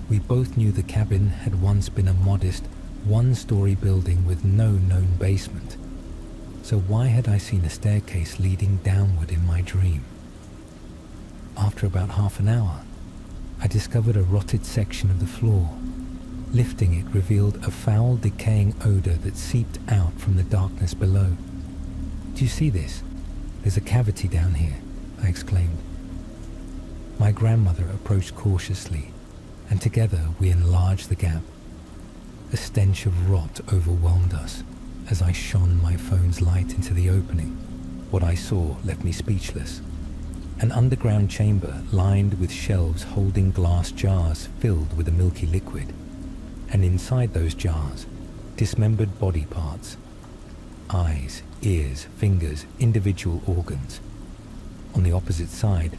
We both knew the cabin had once been a modest, one-story building with no known basement. So why had I seen a staircase leading downward in my dream? After about half an hour, I discovered a rotted section of the floor. Lifting it revealed a foul, decaying odor that seeped out from the darkness below. "Do you see this? There's a cavity down here," I exclaimed. My grandmother approached cautiously, and together we enlarged the gap. A stench of rot overwhelmed us as I shone my phone's light into the opening. What I saw left me speechless. An underground chamber lined with shelves holding glass jars filled with a milky liquid, and inside those jars, dismembered body parts. Eyes, ears, fingers, individual organs. On the opposite side,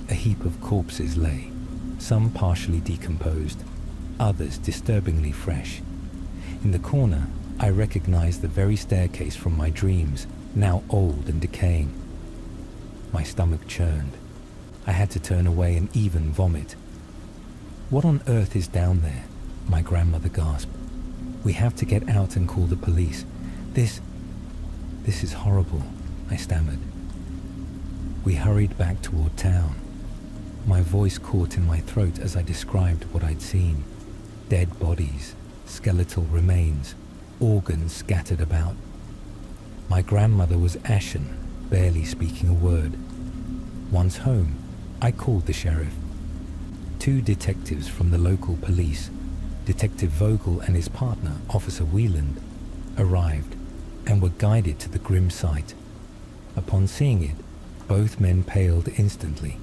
a heap of corpses lay, some partially decomposed, others disturbingly fresh. In the corner, I recognized the very staircase from my dreams, now old and decaying. My stomach churned. I had to turn away and even vomit. "What on earth is down there?" my grandmother gasped. "We have to get out and call the police. This is horrible," I stammered. We hurried back toward town. My voice caught in my throat as I described what I'd seen. Dead bodies, skeletal remains, organs scattered about. My grandmother was ashen, barely speaking a word. Once home, I called the sheriff. 2 detectives from the local police, Detective Vogel and his partner, Officer Wieland, arrived and were guided to the grim sight. Upon seeing it, both men paled instantly.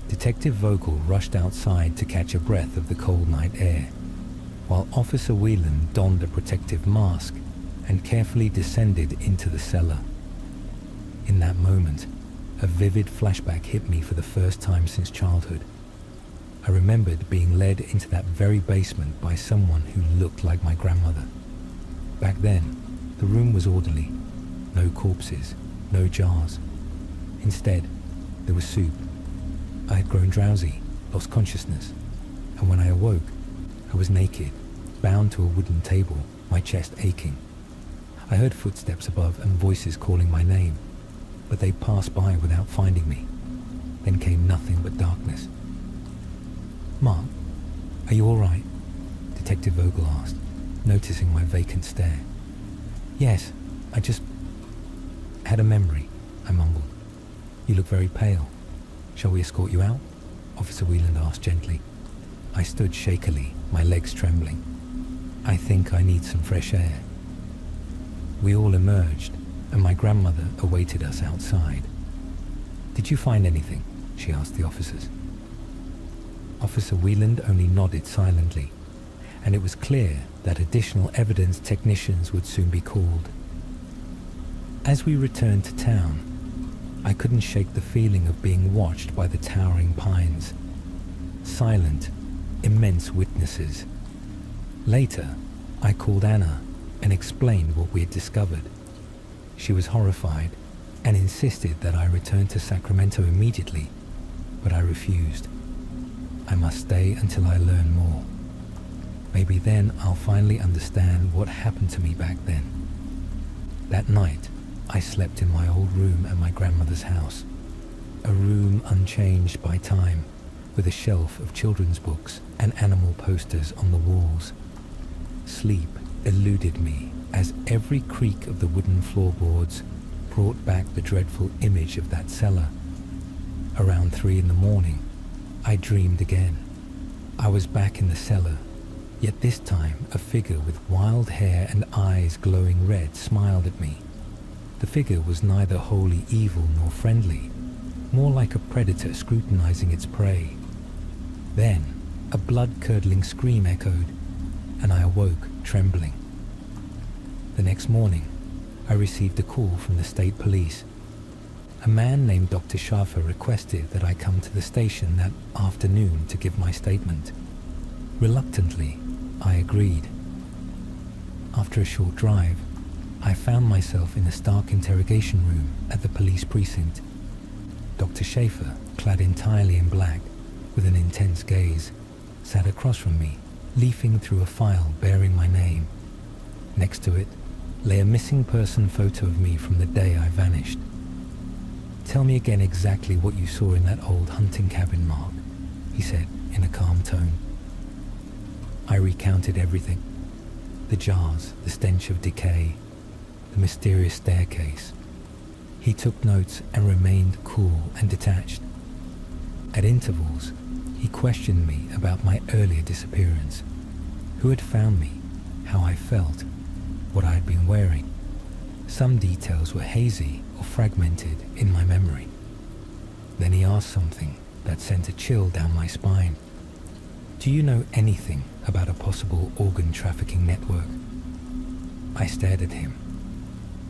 Detective Vogel rushed outside to catch a breath of the cold night air, while Officer Wieland donned a protective mask and carefully descended into the cellar. In that moment, a vivid flashback hit me for the first time since childhood. I remembered being led into that very basement by someone who looked like my grandmother. Back then, the room was orderly. No corpses, no jars. Instead, there was soup. I had grown drowsy, lost consciousness, and when I awoke, I was naked, bound to a wooden table, my chest aching. I heard footsteps above and voices calling my name, but they passed by without finding me. Then came nothing but darkness. "Mark, are you all right?" Detective Vogel asked, noticing my vacant stare. "Yes, I just had a memory," I mumbled. "You look very pale. Shall we escort you out?" Officer Wheeland asked gently. I stood shakily, my legs trembling. "I think I need some fresh air." We all emerged, and my grandmother awaited us outside. "Did you find anything?" she asked the officers. Officer Wheeland only nodded silently, and it was clear that additional evidence technicians would soon be called. As we returned to town, I couldn't shake the feeling of being watched by the towering pines. Silent, immense witnesses. Later, I called Anna and explained what we had discovered. She was horrified and insisted that I return to Sacramento immediately, but I refused. I must stay until I learn more. Maybe then I'll finally understand what happened to me back then. That night, I slept in my old room at my grandmother's house. A room unchanged by time, with a shelf of children's books and animal posters on the walls. Sleep eluded me as every creak of the wooden floorboards brought back the dreadful image of that cellar. Around 3 a.m, I dreamed again. I was back in the cellar, yet this time a figure with wild hair and eyes glowing red smiled at me. The figure was neither wholly evil nor friendly, more like a predator scrutinizing its prey. Then, a blood-curdling scream echoed, and I awoke trembling. The next morning, I received a call from the state police. A man named Dr. Schaffer requested that I come to the station that afternoon to give my statement. Reluctantly, I agreed. After a short drive, I found myself in a stark interrogation room at the police precinct. Dr. Schaffer, clad entirely in black, with an intense gaze, sat across from me, leafing through a file bearing my name. Next to it lay a missing person photo of me from the day I vanished. "Tell me again exactly what you saw in that old hunting cabin, Mark," he said in a calm tone. I recounted everything. The jars, the stench of decay, the mysterious staircase. He took notes and remained cool and detached. At intervals, he questioned me about my earlier disappearance, who had found me, how I felt, what I had been wearing. Some details were hazy or fragmented in my memory. Then he asked something that sent a chill down my spine. "Do you know anything about a possible organ trafficking network?" I stared at him.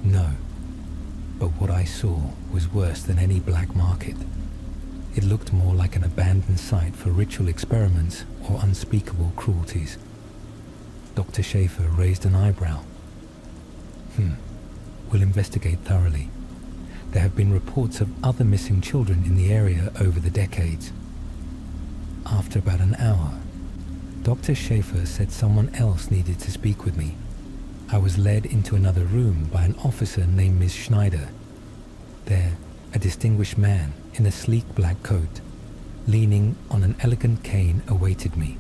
No, but what I saw was worse than any black market. It looked more like an abandoned site for ritual experiments or unspeakable cruelties. Dr. Schaffer raised an eyebrow. We'll investigate thoroughly. There have been reports of other missing children in the area over the decades. After about an hour, Dr. Schaffer said someone else needed to speak with me. I was led into another room by an officer named Ms. Schneider. There, a distinguished man in a sleek black coat, leaning on an elegant cane, awaited me.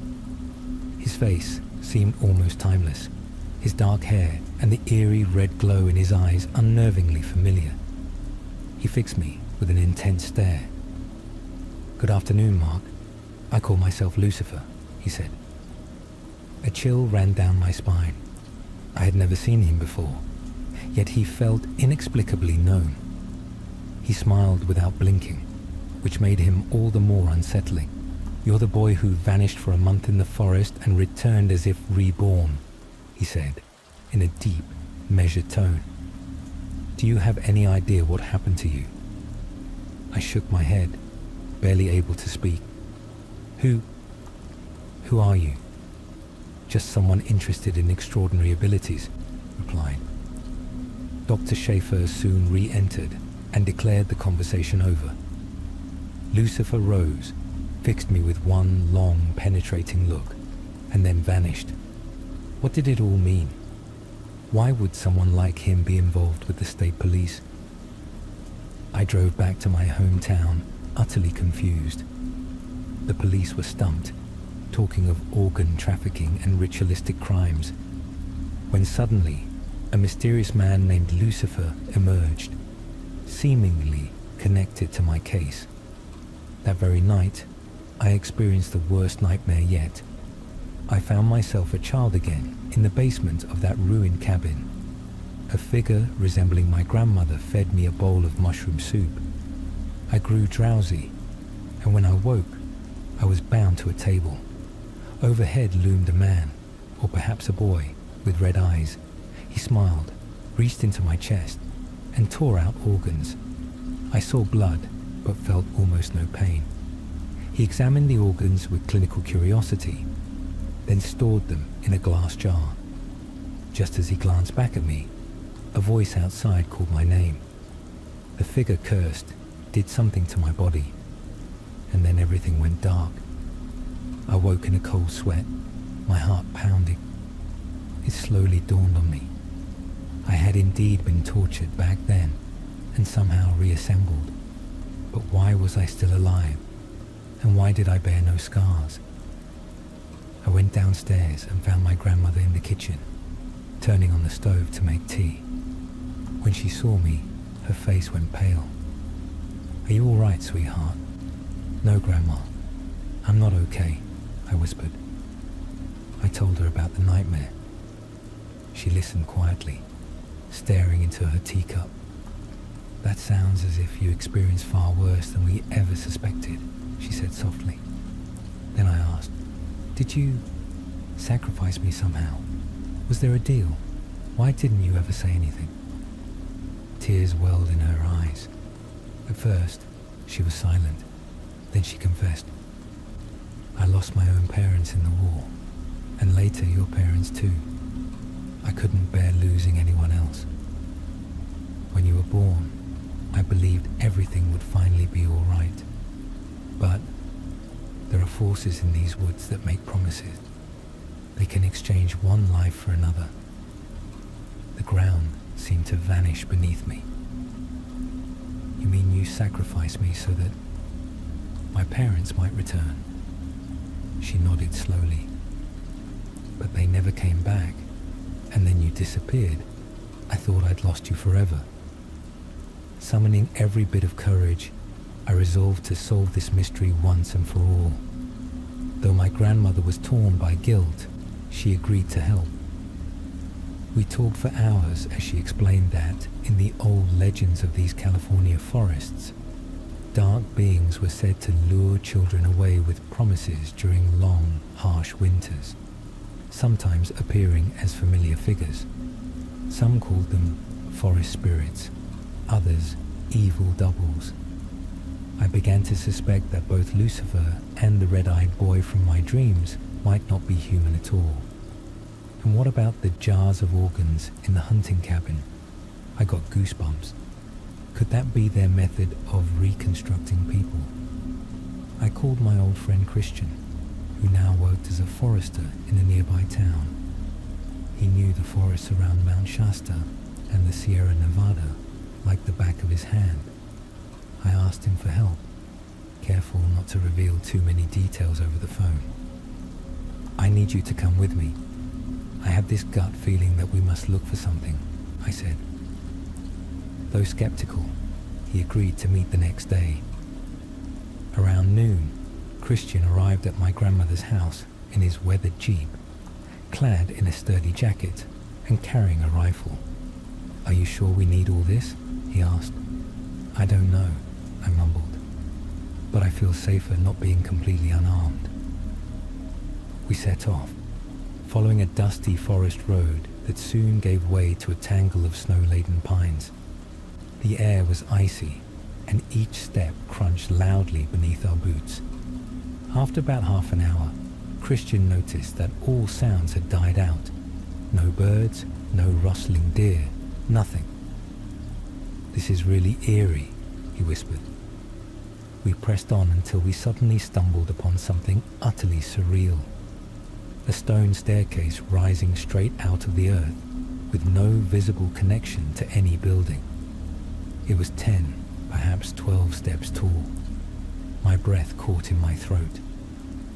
His face seemed almost timeless, his dark hair and the eerie red glow in his eyes unnervingly familiar. He fixed me with an intense stare. "Good afternoon, Mark. I call myself Lucifer," he said. A chill ran down my spine. I had never seen him before, yet he felt inexplicably known. He smiled without blinking, which made him all the more unsettling. "You're the boy who vanished for a month in the forest and returned as if reborn," he said, in a deep, measured tone. "Do you have any idea what happened to you?" I shook my head, barely able to speak. Who are you?" "Just someone interested in extraordinary abilities," replied. Dr. Schaffer soon re-entered and declared the conversation over. Lucifer rose, fixed me with one long, penetrating look, and then vanished. What did it all mean? Why would someone like him be involved with the state police? I drove back to my hometown, utterly confused. The police were stumped, talking of organ trafficking and ritualistic crimes, when suddenly a mysterious man named Lucifer emerged, seemingly connected to my case. That very night, I experienced the worst nightmare yet. I found myself a child again in the basement of that ruined cabin. A figure resembling my grandmother fed me a bowl of mushroom soup. I grew drowsy, and when I woke, I was bound to a table. Overhead loomed a man, or perhaps a boy, with red eyes. He smiled, reached into my chest, and tore out organs. I saw blood, but felt almost no pain. He examined the organs with clinical curiosity, then stored them in a glass jar. Just as he glanced back at me, a voice outside called my name. The figure cursed, did something to my body, and then everything went dark. I woke in a cold sweat, my heart pounding. It slowly dawned on me. I had indeed been tortured back then, and somehow reassembled. But why was I still alive? And why did I bear no scars? I went downstairs and found my grandmother in the kitchen, turning on the stove to make tea. When she saw me, her face went pale. "Are you all right, sweetheart?" "No, Grandma. I'm not okay," I whispered. I told her about the nightmare. She listened quietly, staring into her teacup. "That sounds as if you experienced far worse than we ever suspected," she said softly. Then I asked, "Did you sacrifice me somehow? Was there a deal? Why didn't you ever say anything?" Tears welled in her eyes. At first, she was silent. Then she confessed, "I lost my own parents in the war, and later your parents too. I couldn't bear losing anyone else. When you were born, I believed everything would finally be all right. But there are forces in these woods that make promises. They can exchange one life for another." The ground seemed to vanish beneath me. "You mean you sacrificed me so that my parents might return?" She nodded slowly. "But they never came back, and then you disappeared. I thought I'd lost you forever." Summoning every bit of courage, I resolved to solve this mystery once and for all. Though my grandmother was torn by guilt, she agreed to help. We talked for hours as she explained that, in the old legends of these California forests, dark beings were said to lure children away with promises during long, harsh winters, sometimes appearing as familiar figures. Some called them forest spirits, others evil doubles. I began to suspect that both Lucifer and the red-eyed boy from my dreams might not be human at all. And what about the jars of organs in the hunting cabin? I got goosebumps. Could that be their method of reconstructing people? I called my old friend Christian, who now worked as a forester in a nearby town. He knew the forests around Mount Shasta and the Sierra Nevada like the back of his hand. I asked him for help, careful not to reveal too many details over the phone. "I need you to come with me. I have this gut feeling that we must look for something," I said. Though skeptical, he agreed to meet the next day. Around noon, Christian arrived at my grandmother's house in his weathered Jeep, clad in a sturdy jacket and carrying a rifle. "Are you sure we need all this?" he asked. "I don't know," I mumbled, "but I feel safer not being completely unarmed." We set off, following a dusty forest road that soon gave way to a tangle of snow-laden pines. The air was icy, and each step crunched loudly beneath our boots. After about half an hour, Christian noticed that all sounds had died out. No birds, no rustling deer, nothing. "This is really eerie," he whispered. We pressed on until we suddenly stumbled upon something utterly surreal. A stone staircase rising straight out of the earth, with no visible connection to any building. It was 10, perhaps 12 steps tall. My breath caught in my throat.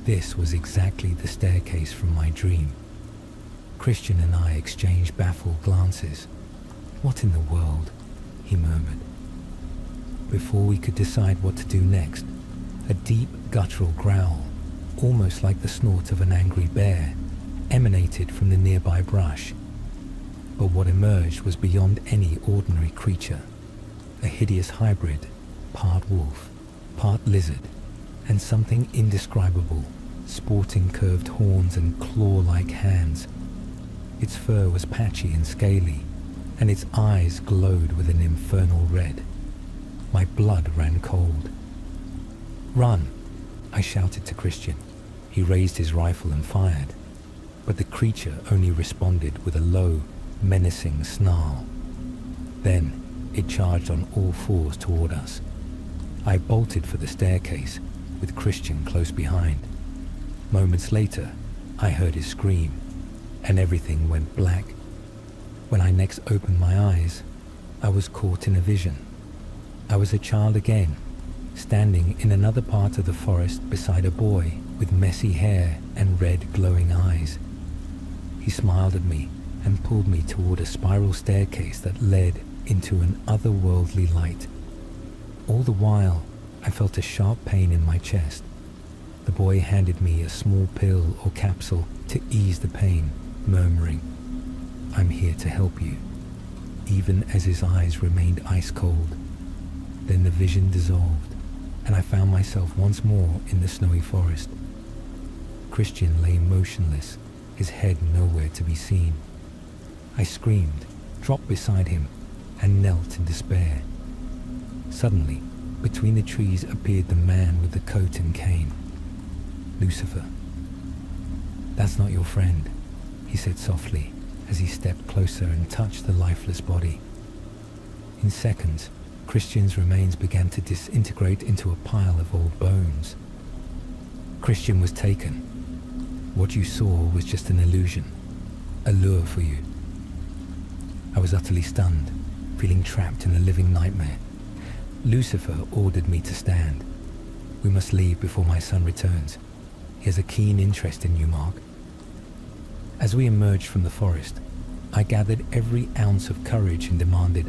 This was exactly the staircase from my dream. Christian and I exchanged baffled glances. "What in the world?" he murmured. Before we could decide what to do next, a deep guttural growl, almost like the snort of an angry bear, emanated from the nearby brush. But what emerged was beyond any ordinary creature. A hideous hybrid, part wolf, part lizard, and something indescribable, sporting curved horns and claw-like hands. Its fur was patchy and scaly, and its eyes glowed with an infernal red. My blood ran cold. "Run!" I shouted to Christian. He raised his rifle and fired, but the creature only responded with a low, menacing snarl. Then it charged on all fours toward us. I bolted for the staircase, with Christian close behind. Moments later, I heard his scream, and everything went black. When I next opened my eyes, I was caught in a vision. I was a child again, standing in another part of the forest beside a boy with messy hair and red glowing eyes. He smiled at me and pulled me toward a spiral staircase that led into an otherworldly light. All the while, I felt a sharp pain in my chest. The boy handed me a small pill or capsule to ease the pain, murmuring, "I'm here to help you," even as his eyes remained ice cold. Then the vision dissolved, and I found myself once more in the snowy forest. Christian lay motionless, his head nowhere to be seen. I screamed, dropped beside him, and knelt in despair. Suddenly, between the trees appeared the man with the coat and cane. "Lucifer." "That's not your friend," he said softly as he stepped closer and touched the lifeless body. In seconds, Christian's remains began to disintegrate into a pile of old bones. "Christian was taken. What you saw was just an illusion, a lure for you." I was utterly stunned, feeling trapped in a living nightmare. Lucifer ordered me to stand. "We must leave before my son returns. He has a keen interest in you, Mark." As we emerged from the forest, I gathered every ounce of courage and demanded,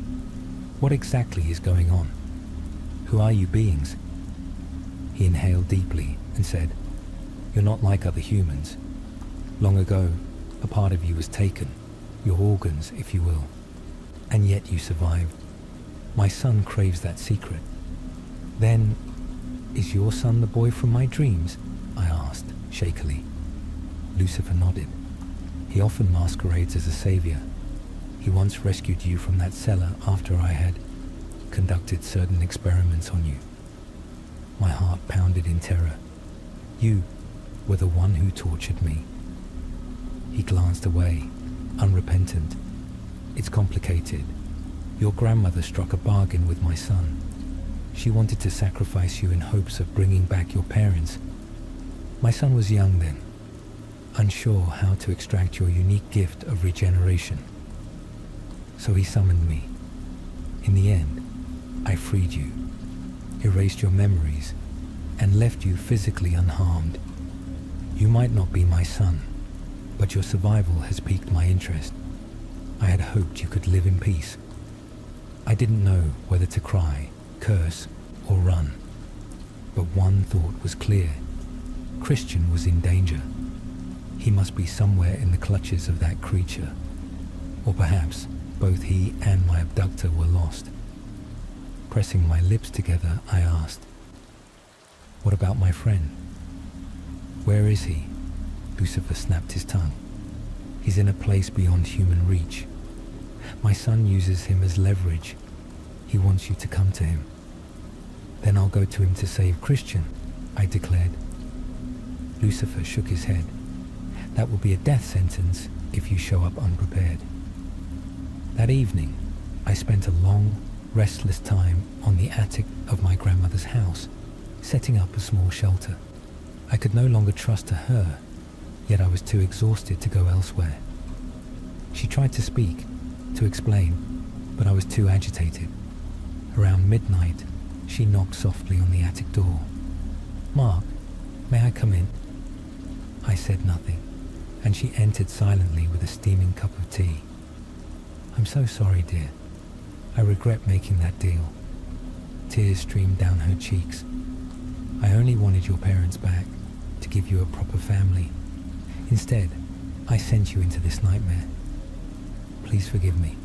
"What exactly is going on? Who are you beings?" He inhaled deeply and said, "You're not like other humans. Long ago, a part of you was taken, your organs, if you will, and yet you survived. My son craves that secret." "Then, is your son the boy from my dreams?" I asked, shakily. Lucifer nodded. "He often masquerades as a savior. He once rescued you from that cellar after I had conducted certain experiments on you." My heart pounded in terror. "You were the one who tortured me." He glanced away, unrepentant. "It's complicated. Your grandmother struck a bargain with my son. She wanted to sacrifice you in hopes of bringing back your parents. My son was young then, unsure how to extract your unique gift of regeneration. So he summoned me. In the end, I freed you, erased your memories, and left you physically unharmed. You might not be my son, but your survival has piqued my interest. I had hoped you could live in peace. I didn't know whether to cry, curse, or run. But one thought was clear. Christian was in danger. He must be somewhere in the clutches of that creature. Or perhaps both he and my abductor were lost. Pressing my lips together, I asked, "What about my friend?" "Where is he?" Lucifer snapped his tongue. "He's in a place beyond human reach. My son uses him as leverage. He wants you to come to him." "Then I'll go to him to save Christian," I declared. Lucifer shook his head. "That will be a death sentence if you show up unprepared." That evening, I spent a long, restless time on the attic of my grandmother's house, setting up a small shelter. I could no longer trust to her, yet I was too exhausted to go elsewhere. She tried to speak, to explain, but I was too agitated. Around midnight, she knocked softly on the attic door. "Mark, may I come in?" I said nothing, and she entered silently with a steaming cup of tea. "I'm so sorry, dear. I regret making that deal." Tears streamed down her cheeks. "I only wanted your parents back, to give you a proper family. Instead, I sent you into this nightmare. Please forgive me."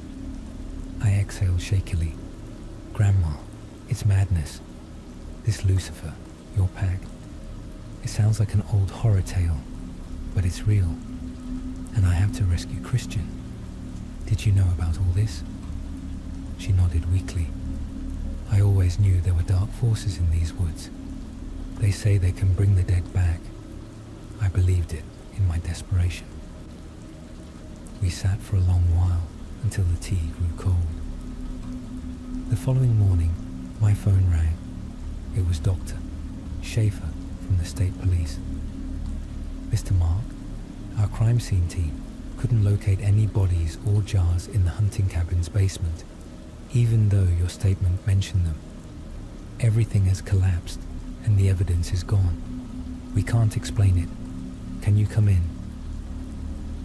I exhaled shakily. "Grandma, it's madness. This Lucifer, your pack. It sounds like an old horror tale, but it's real. And I have to rescue Christian. Did you know about all this?" She nodded weakly. "I always knew there were dark forces in these woods. They say they can bring the dead back." I believed it in my desperation. We sat for a long while until the tea grew cold. The following morning, my phone rang. It was Dr. Schaefer from the state police. "Mr. Mark, our crime scene team couldn't locate any bodies or jars in the hunting cabin's basement, even though your statement mentioned them. Everything has collapsed and the evidence is gone. We can't explain it. Can you come in?"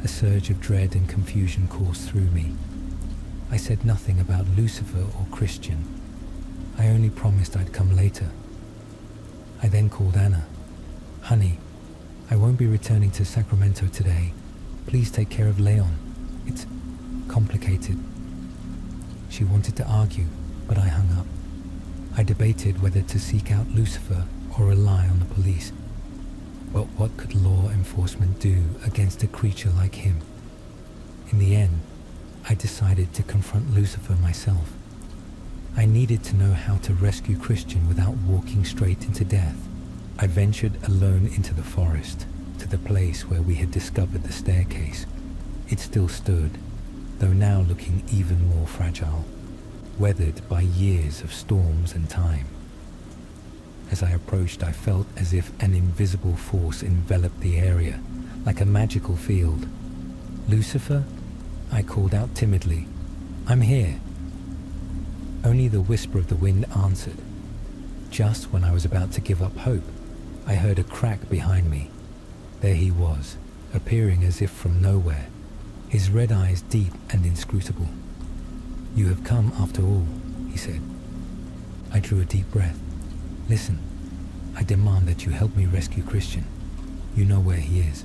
A surge of dread and confusion coursed through me. I said nothing about Lucifer or Christian. I only promised I'd come later. I then called Anna. "Honey, I won't be returning to Sacramento today. Please take care of Leon. It's complicated." She wanted to argue, but I hung up. I debated whether to seek out Lucifer or rely on the police. But what could law enforcement do against a creature like him? In the end, I decided to confront Lucifer myself. I needed to know how to rescue Christian without walking straight into death. I ventured alone into the forest, to the place where we had discovered the staircase. It still stood, though now looking even more fragile, weathered by years of storms and time. As I approached, I felt as if an invisible force enveloped the area, like a magical field. "Lucifer?" I called out timidly. "I'm here." Only the whisper of the wind answered. Just when I was about to give up hope, I heard a crack behind me. There he was, appearing as if from nowhere, his red eyes deep and inscrutable. "You have come after all," he said. I drew a deep breath. "Listen, I demand that you help me rescue Christian. You know where he is."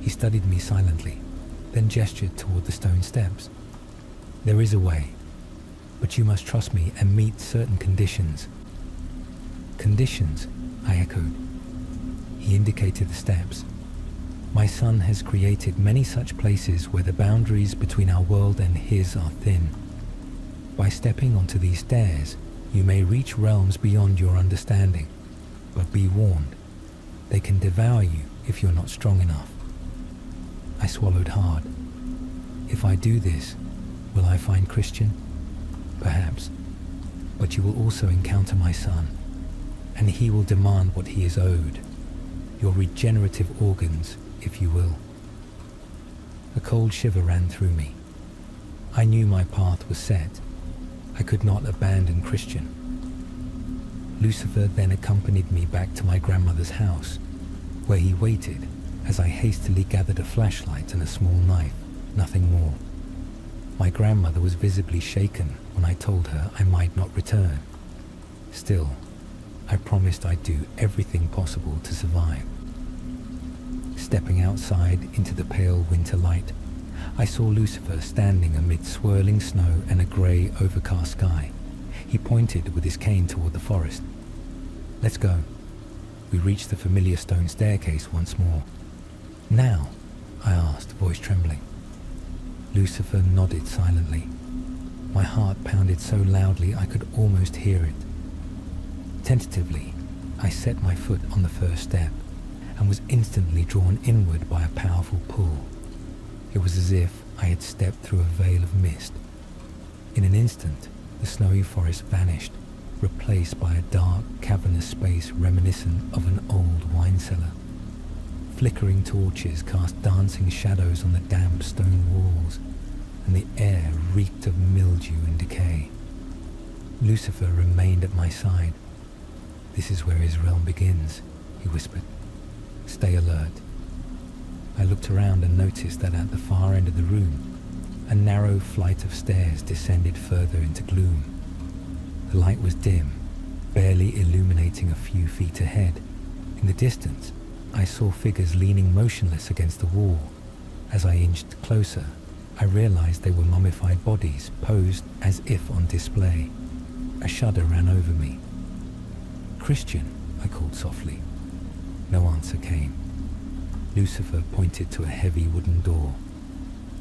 He studied me silently, then gestured toward the stone steps. "There is a way, but you must trust me and meet certain conditions." "Conditions?" I echoed. He indicated the steps. "My son has created many such places where the boundaries between our world and his are thin. By stepping onto these stairs, you may reach realms beyond your understanding, but be warned, they can devour you if you're not strong enough." I swallowed hard. "If I do this, will I find Christian? Perhaps. But you will also encounter my son, and he will demand what he is owed. Your regenerative organs, if you will." A cold shiver ran through me. I knew my path was set. I could not abandon Christian. Lucifer then accompanied me back to my grandmother's house, where he waited as I hastily gathered a flashlight and a small knife, nothing more. My grandmother was visibly shaken when I told her I might not return. Still, I promised I'd do everything possible to survive. Stepping outside into the pale winter light, I saw Lucifer standing amid swirling snow and a grey, overcast sky. He pointed with his cane toward the forest. "Let's go." We reached the familiar stone staircase once more. "Now?" I asked, voice trembling. Lucifer nodded silently. My heart pounded so loudly I could almost hear it. Tentatively, I set my foot on the first step and was instantly drawn inward by a powerful pull. It was as if I had stepped through a veil of mist. In an instant, the snowy forest vanished, replaced by a dark, cavernous space reminiscent of an old wine cellar. Flickering torches cast dancing shadows on the damp stone walls, and the air reeked of mildew and decay. Lucifer remained at my side. "This is where his realm begins," he whispered. "Stay alert." I looked around and noticed that at the far end of the room, a narrow flight of stairs descended further into gloom. The light was dim, barely illuminating a few feet ahead. In the distance, I saw figures leaning motionless against the wall. As I inched closer, I realized they were mummified bodies posed as if on display. A shudder ran over me. "Christian," I called softly. No answer came. Lucifer pointed to a heavy wooden door.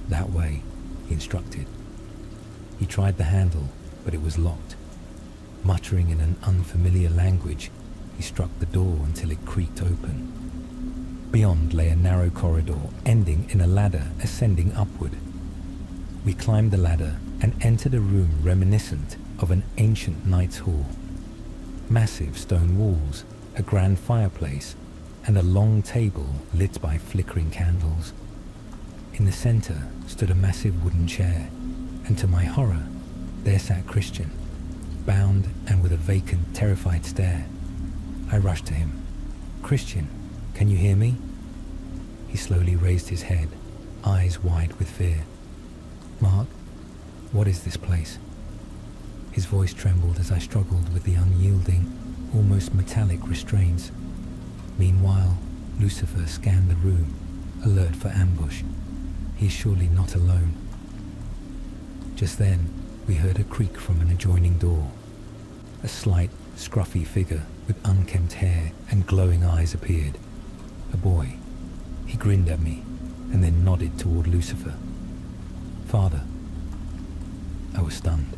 "That way," he instructed. He tried the handle, but it was locked. Muttering in an unfamiliar language, he struck the door until it creaked open. Beyond lay a narrow corridor, ending in a ladder ascending upward. We climbed the ladder and entered a room reminiscent of an ancient knight's hall. Massive stone walls, a grand fireplace, and a long table lit by flickering candles. In the center stood a massive wooden chair, and to my horror, there sat Christian, bound and with a vacant, terrified stare. I rushed to him. "Christian, can you hear me?" He slowly raised his head, eyes wide with fear. "Mark, what is this place?" His voice trembled as I struggled with the unyielding, almost metallic restraints. Meanwhile, Lucifer scanned the room, alert for ambush. He's surely not alone. Just then, we heard a creak from an adjoining door. A slight, scruffy figure with unkempt hair and glowing eyes appeared. A boy. He grinned at me and then nodded toward Lucifer. "Father." I was stunned.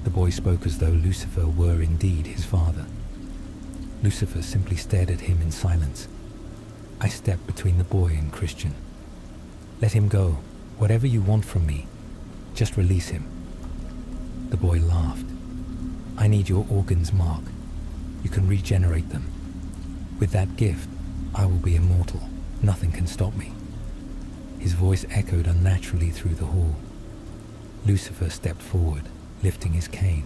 The boy spoke as though Lucifer were indeed his father. Lucifer simply stared at him in silence. I stepped between the boy and Christian. "Let him go. Whatever you want from me. Just release him." The boy laughed. "I need your organs, Mark. You can regenerate them. With that gift, I will be immortal. Nothing can stop me." His voice echoed unnaturally through the hall. Lucifer stepped forward, lifting his cane.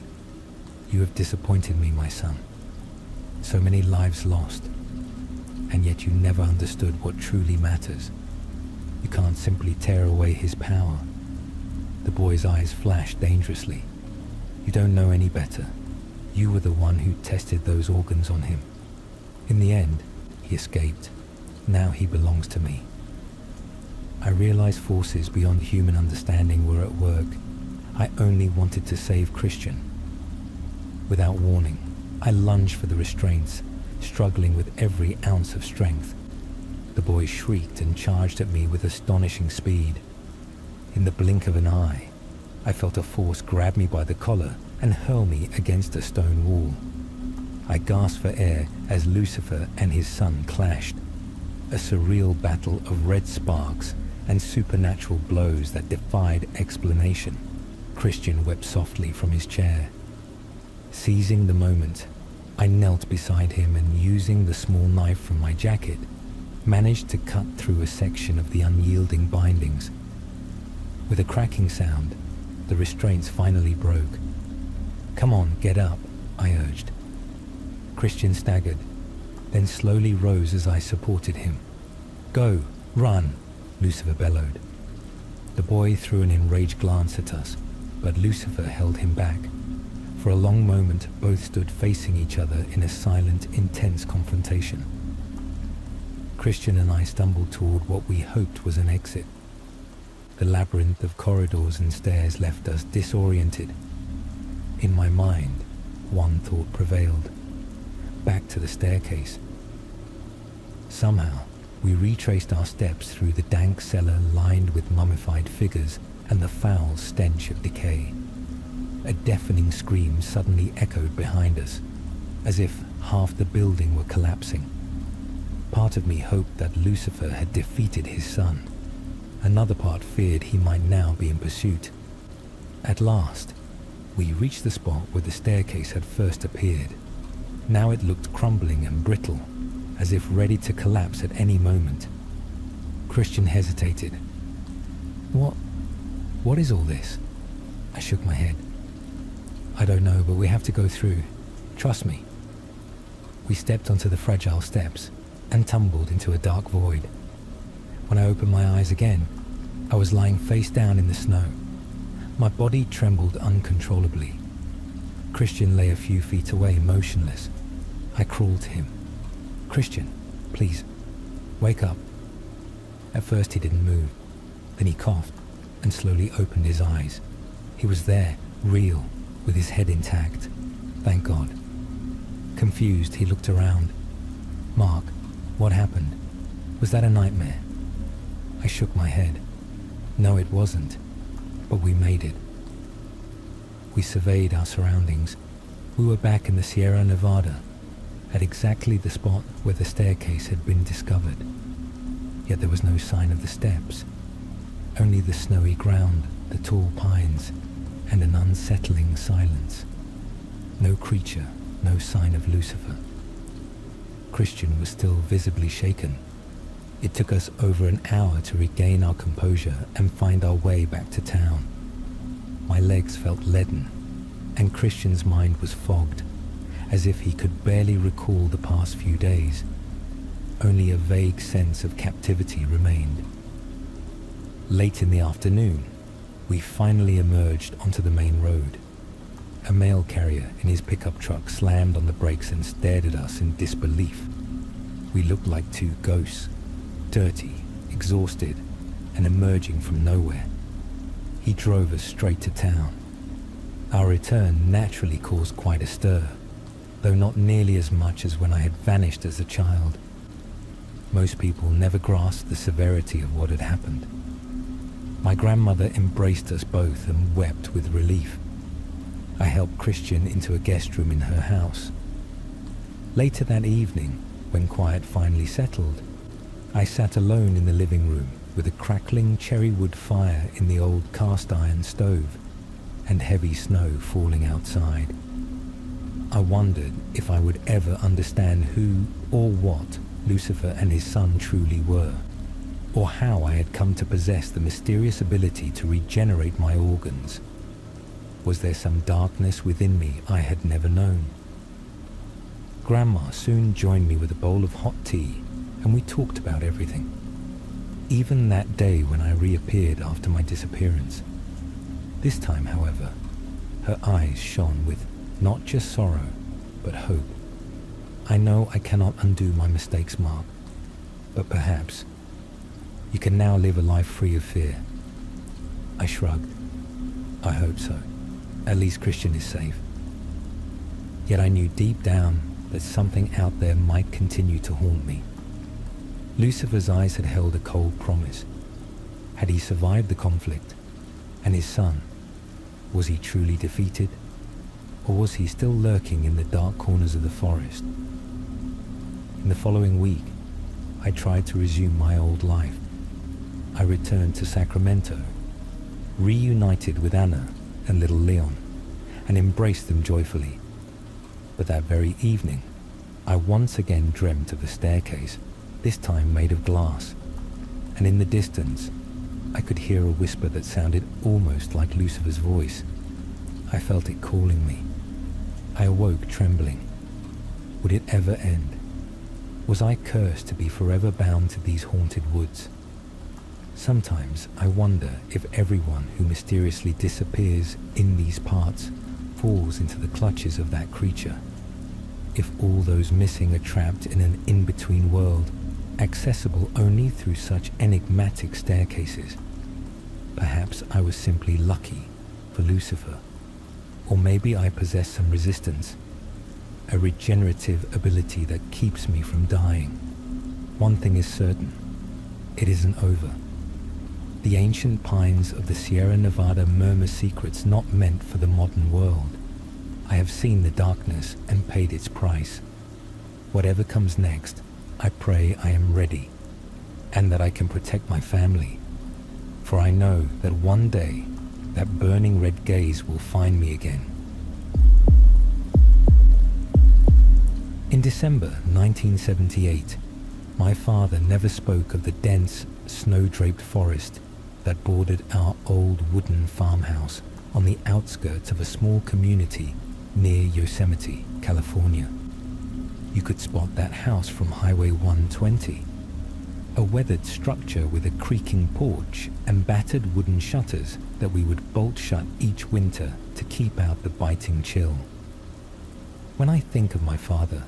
"You have disappointed me, my son. So many lives lost, and yet you never understood what truly matters. You can't simply tear away his power." The boy's eyes flashed dangerously. "You don't know any better. You were the one who tested those organs on him. In the end, he escaped. Now he belongs to me." I realized forces beyond human understanding were at work. I only wanted to save Christian. Without warning, I lunged for the restraints, struggling with every ounce of strength. The boy shrieked and charged at me with astonishing speed. In the blink of an eye, I felt a force grab me by the collar and hurl me against a stone wall. I gasped for air as Lucifer and his son clashed. A surreal battle of red sparks and supernatural blows that defied explanation. Christian wept softly from his chair. Seizing the moment, I knelt beside him and, using the small knife from my jacket, managed to cut through a section of the unyielding bindings. With a cracking sound, the restraints finally broke. "Come on, get up," I urged. Christian staggered, then slowly rose as I supported him. "Go, run," Lucifer bellowed. The boy threw an enraged glance at us, but Lucifer held him back. For a long moment, both stood facing each other in a silent, intense confrontation. Christian and I stumbled toward what we hoped was an exit. The labyrinth of corridors and stairs left us disoriented. In my mind, one thought prevailed. Back to the staircase. Somehow, we retraced our steps through the dank cellar lined with mummified figures and the foul stench of decay. A deafening scream suddenly echoed behind us, as if half the building were collapsing. Part of me hoped that Lucifer had defeated his son. Another part feared he might now be in pursuit. At last, we reached the spot where the staircase had first appeared. Now it looked crumbling and brittle, as if ready to collapse at any moment. Christian hesitated. What is all this?" I shook my head. "I don't know, but we have to go through. Trust me." We stepped onto the fragile steps and tumbled into a dark void. When I opened my eyes again, I was lying face down in the snow. My body trembled uncontrollably. Christian lay a few feet away, motionless. I crawled to him. "Christian, please, wake up." At first he didn't move. Then he coughed and slowly opened his eyes. He was there, real, with his head intact. Thank God. Confused, he looked around. "Mark, what happened? Was that a nightmare?" I shook my head. No, it wasn't. But we made it. We surveyed our surroundings. We were back in the Sierra Nevada, at exactly the spot where the staircase had been discovered. Yet there was no sign of the steps. Only the snowy ground, the tall pines, and an unsettling silence. No creature, no sign of Lucifer. Christian was still visibly shaken. It took us over an hour to regain our composure and find our way back to town. My legs felt leaden, and Christian's mind was fogged, as if he could barely recall the past few days. Only a vague sense of captivity remained. Late in the afternoon, we finally emerged onto the main road. A mail carrier in his pickup truck slammed on the brakes and stared at us in disbelief. We looked like two ghosts, dirty, exhausted, and emerging from nowhere. He drove us straight to town. Our return naturally caused quite a stir, though not nearly as much as when I had vanished as a child. Most people never grasped the severity of what had happened. My grandmother embraced us both and wept with relief. I helped Christian into a guest room in her house. Later that evening, when quiet finally settled, I sat alone in the living room with a crackling cherry wood fire in the old cast iron stove and heavy snow falling outside. I wondered if I would ever understand who or what Lucifer and his son truly were, or how I had come to possess the mysterious ability to regenerate my organs. Was there some darkness within me I had never known? Grandma soon joined me with a bowl of hot tea, and we talked about everything. Even that day when I reappeared after my disappearance. This time, however, her eyes shone with not just sorrow, but hope. "I know I cannot undo my mistakes, Mark, but perhaps you can now live a life free of fear." I shrugged. I hope so. At least Christian is safe. Yet I knew deep down that something out there might continue to haunt me. Lucifer's eyes had held a cold promise. Had he survived the conflict? And his son, was he truly defeated? Or was he still lurking in the dark corners of the forest? In the following week, I tried to resume my old life. I returned to Sacramento, reunited with Anna and little Leon, and embraced them joyfully. But that very evening, I once again dreamt of a staircase, this time made of glass, and in the distance, I could hear a whisper that sounded almost like Lucifer's voice. I felt it calling me. I awoke trembling. Would it ever end? Was I cursed to be forever bound to these haunted woods? Sometimes I wonder if everyone who mysteriously disappears in these parts falls into the clutches of that creature. If all those missing are trapped in an in-between world, accessible only through such enigmatic staircases. Perhaps I was simply lucky for Lucifer. Or maybe I possess some resistance, a regenerative ability that keeps me from dying. One thing is certain, it isn't over. The ancient pines of the Sierra Nevada murmur secrets not meant for the modern world. I have seen the darkness and paid its price. Whatever comes next, I pray I am ready, and that I can protect my family. For I know that one day, that burning red gaze will find me again. In December 1978, my father never spoke of the dense, snow-draped forest that bordered our old wooden farmhouse on the outskirts of a small community near Yosemite, California. You could spot that house from Highway 120. A weathered structure with a creaking porch and battered wooden shutters that we would bolt shut each winter to keep out the biting chill. When I think of my father,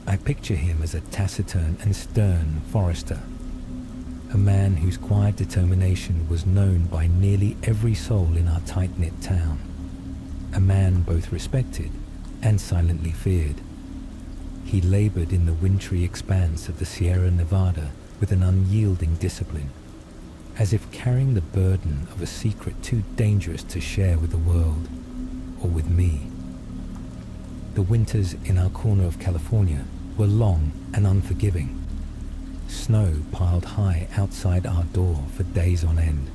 I picture him as a taciturn and stern forester, a man whose quiet determination was known by nearly every soul in our tight-knit town, a man both respected and silently feared. He labored in the wintry expanse of the Sierra Nevada with an unyielding discipline, as if carrying the burden of a secret too dangerous to share with the world, or with me. The winters in our corner of California were long and unforgiving. Snow piled high outside our door for days on end,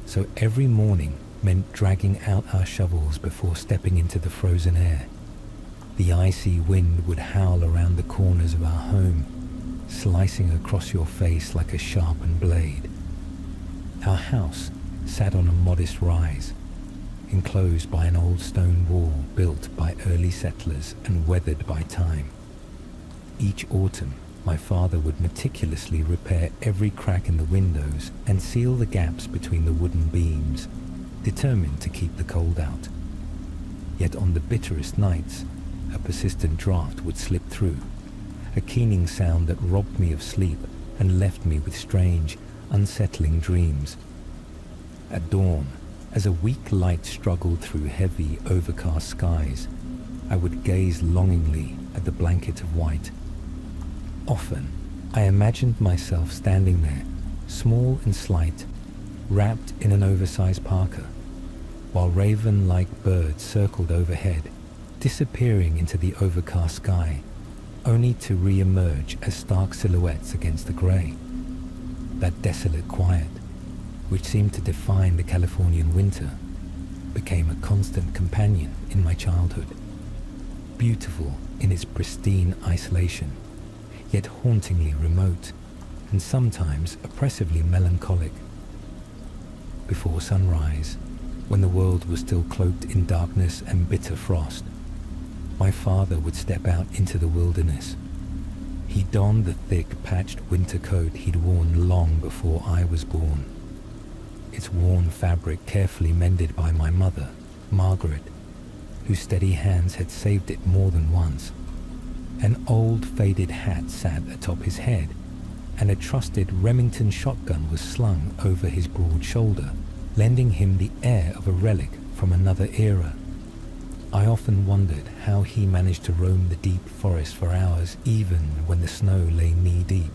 so every morning meant dragging out our shovels before stepping into the frozen air. The icy wind would howl around the corners of our home, slicing across your face like a sharpened blade. Our house sat on a modest rise, enclosed by an old stone wall built by early settlers and weathered by time. Each autumn, my father would meticulously repair every crack in the windows and seal the gaps between the wooden beams, determined to keep the cold out. Yet on the bitterest nights, a persistent draft would slip through, a keening sound that robbed me of sleep and left me with strange, unsettling dreams. At dawn, as a weak light struggled through heavy, overcast skies, I would gaze longingly at the blanket of white. Often, I imagined myself standing there, small and slight, wrapped in an oversized parka, while raven-like birds circled overhead, disappearing into the overcast sky, only to re-emerge as stark silhouettes against the grey. That desolate quiet, which seemed to define the Californian winter, became a constant companion in my childhood. Beautiful in its pristine isolation, yet hauntingly remote, and sometimes oppressively melancholic. Before sunrise, when the world was still cloaked in darkness and bitter frost, my father would step out into the wilderness. He donned the thick, patched winter coat he'd worn long before I was born, its worn fabric carefully mended by my mother, Margaret, whose steady hands had saved it more than once. An old faded hat sat atop his head, and a trusted Remington shotgun was slung over his broad shoulder, lending him the air of a relic from another era. I often wondered how he managed to roam the deep forest for hours even when the snow lay knee-deep.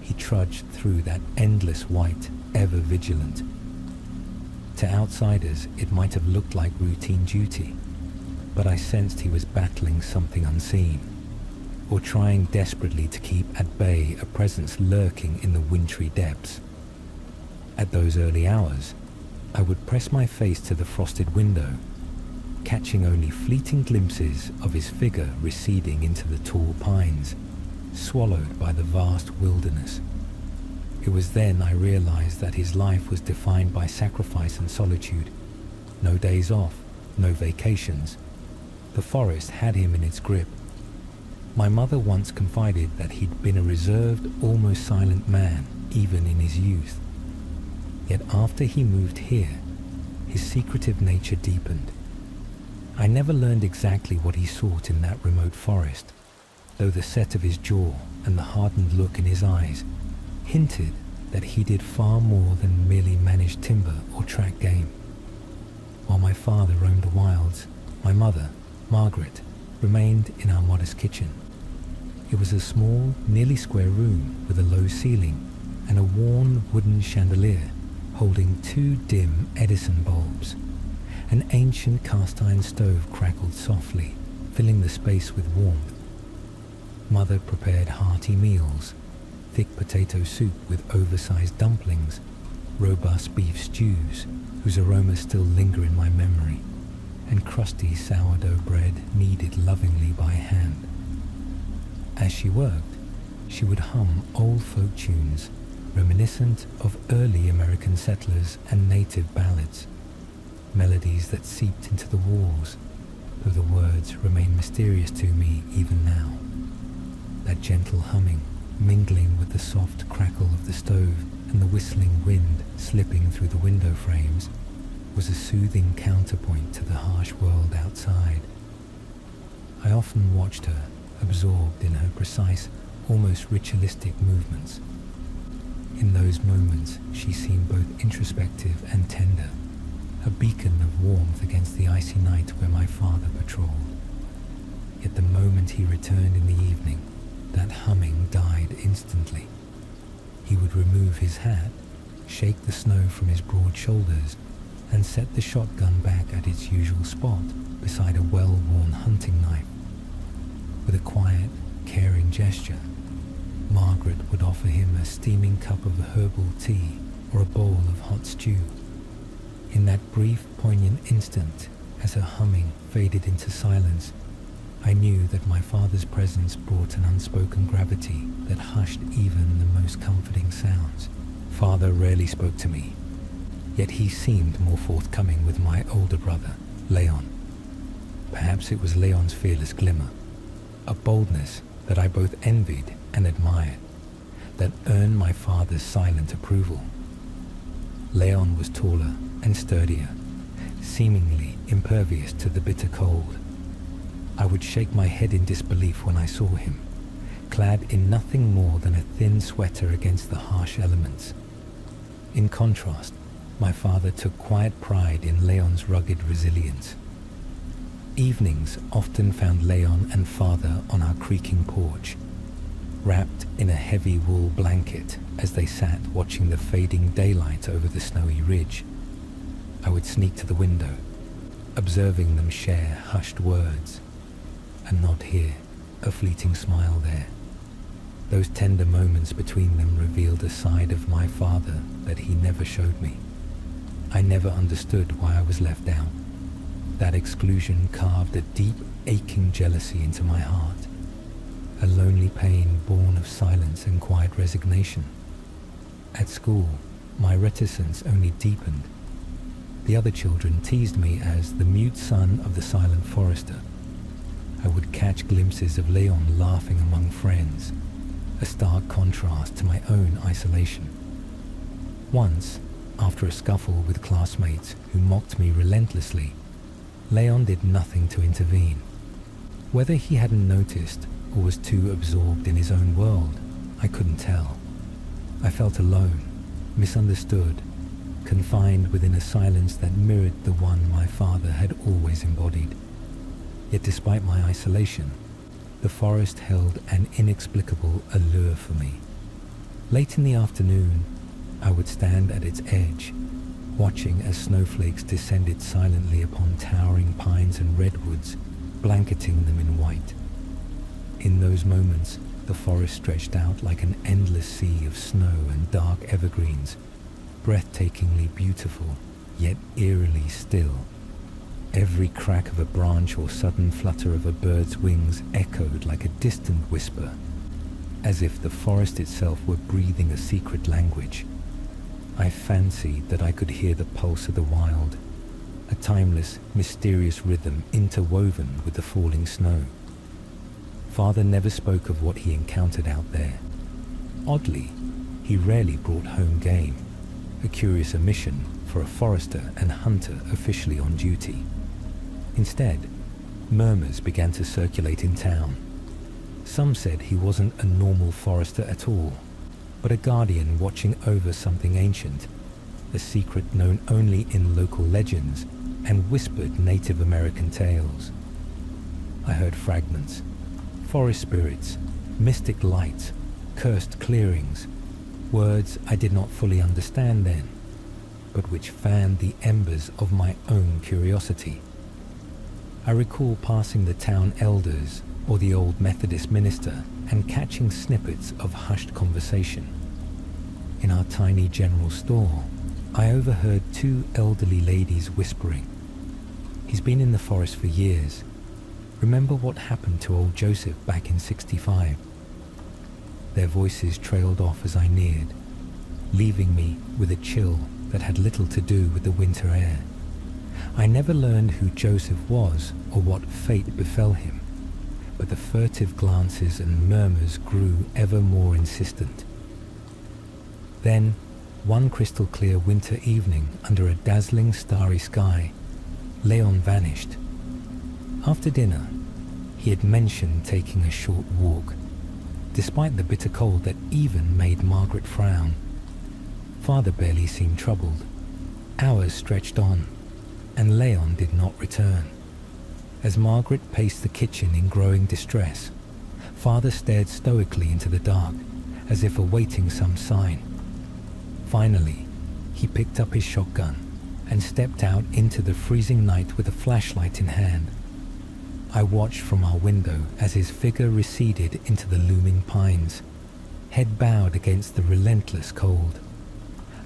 He trudged through that endless white, ever vigilant. To outsiders, it might have looked like routine duty, but I sensed he was battling something unseen, or trying desperately to keep at bay a presence lurking in the wintry depths. At those early hours, I would press my face to the frosted window, catching only fleeting glimpses of his figure receding into the tall pines, swallowed by the vast wilderness. It was then I realized that his life was defined by sacrifice and solitude. No days off, no vacations. The forest had him in its grip. My mother once confided that he'd been a reserved, almost silent man, even in his youth. Yet after he moved here, his secretive nature deepened. I never learned exactly what he sought in that remote forest, though the set of his jaw and the hardened look in his eyes hinted that he did far more than merely manage timber or track game. While my father roamed the wilds, my mother, Margaret, remained in our modest kitchen. It was a small, nearly square room with a low ceiling and a worn wooden chandelier holding 2 dim Edison bulbs. An ancient cast-iron stove crackled softly, filling the space with warmth. Mother prepared hearty meals, thick potato soup with oversized dumplings, robust beef stews, whose aromas still linger in my memory, and crusty sourdough bread kneaded lovingly by hand. As she worked, she would hum old folk tunes, reminiscent of early American settlers and native ballads, melodies that seeped into the walls, though the words remain mysterious to me even now. That gentle humming, mingling with the soft crackle of the stove and the whistling wind slipping through the window frames, was a soothing counterpoint to the harsh world outside. I often watched her, absorbed in her precise, almost ritualistic movements. In those moments, she seemed both introspective and tender, a beacon of warmth against the icy night where my father patrolled. Yet the moment he returned in the evening, that humming died instantly. He would remove his hat, shake the snow from his broad shoulders, and set the shotgun back at its usual spot beside a well-worn hunting knife. With a quiet, caring gesture, Margaret would offer him a steaming cup of herbal tea or a bowl of hot stew. In that brief, poignant instant, as her humming faded into silence, I knew that my father's presence brought an unspoken gravity that hushed even the most comforting sounds. Father rarely spoke to me, yet he seemed more forthcoming with my older brother, Leon. Perhaps it was Leon's fearless glimmer, a boldness that I both envied and admired, that earned my father's silent approval. Leon was taller and sturdier, seemingly impervious to the bitter cold. I would shake my head in disbelief when I saw him, clad in nothing more than a thin sweater against the harsh elements. In contrast, my father took quiet pride in Leon's rugged resilience. Evenings often found Leon and father on our creaking porch, wrapped in a heavy wool blanket as they sat watching the fading daylight over the snowy ridge. I would sneak to the window, observing them share hushed words, a nod here, a fleeting smile there. Those tender moments between them revealed a side of my father that he never showed me. I never understood why I was left out. That exclusion carved a deep, aching jealousy into my heart, a lonely pain born of silence and quiet resignation. At school, my reticence only deepened. The other children teased me as the mute son of the silent forester. I would catch glimpses of Leon laughing among friends, a stark contrast to my own isolation. Once, after a scuffle with classmates who mocked me relentlessly, Leon did nothing to intervene. Whether he hadn't noticed or was too absorbed in his own world, I couldn't tell. I felt alone, misunderstood, confined within a silence that mirrored the one my father had always embodied. Yet despite my isolation, the forest held an inexplicable allure for me. Late in the afternoon, I would stand at its edge, watching as snowflakes descended silently upon towering pines and redwoods, blanketing them in white. In those moments, the forest stretched out like an endless sea of snow and dark evergreens, breathtakingly beautiful, yet eerily still. Every crack of a branch or sudden flutter of a bird's wings echoed like a distant whisper, as if the forest itself were breathing a secret language. I fancied that I could hear the pulse of the wild, a timeless, mysterious rhythm interwoven with the falling snow. Father never spoke of what he encountered out there. Oddly, he rarely brought home game, a curious omission for a forester and hunter officially on duty. Instead, murmurs began to circulate in town. Some said he wasn't a normal forester at all, but a guardian watching over something ancient, a secret known only in local legends and whispered Native American tales. I heard fragments, forest spirits, mystic lights, cursed clearings, words I did not fully understand then, but which fanned the embers of my own curiosity. I recall passing the town elders or the old Methodist minister and catching snippets of hushed conversation. In our tiny general store, I overheard two elderly ladies whispering. "He's been in the forest for years. Remember what happened to old Joseph back in '65? Their voices trailed off as I neared, leaving me with a chill that had little to do with the winter air. I never learned who Joseph was or what fate befell him, but the furtive glances and murmurs grew ever more insistent. Then, one crystal-clear winter evening under a dazzling starry sky, Leon vanished. After dinner, he had mentioned taking a short walk, despite the bitter cold that even made Margaret frown. Father barely seemed troubled. Hours stretched on, and Leon did not return. As Margaret paced the kitchen in growing distress, Father stared stoically into the dark, as if awaiting some sign. Finally, he picked up his shotgun and stepped out into the freezing night with a flashlight in hand. I watched from our window as his figure receded into the looming pines, head bowed against the relentless cold.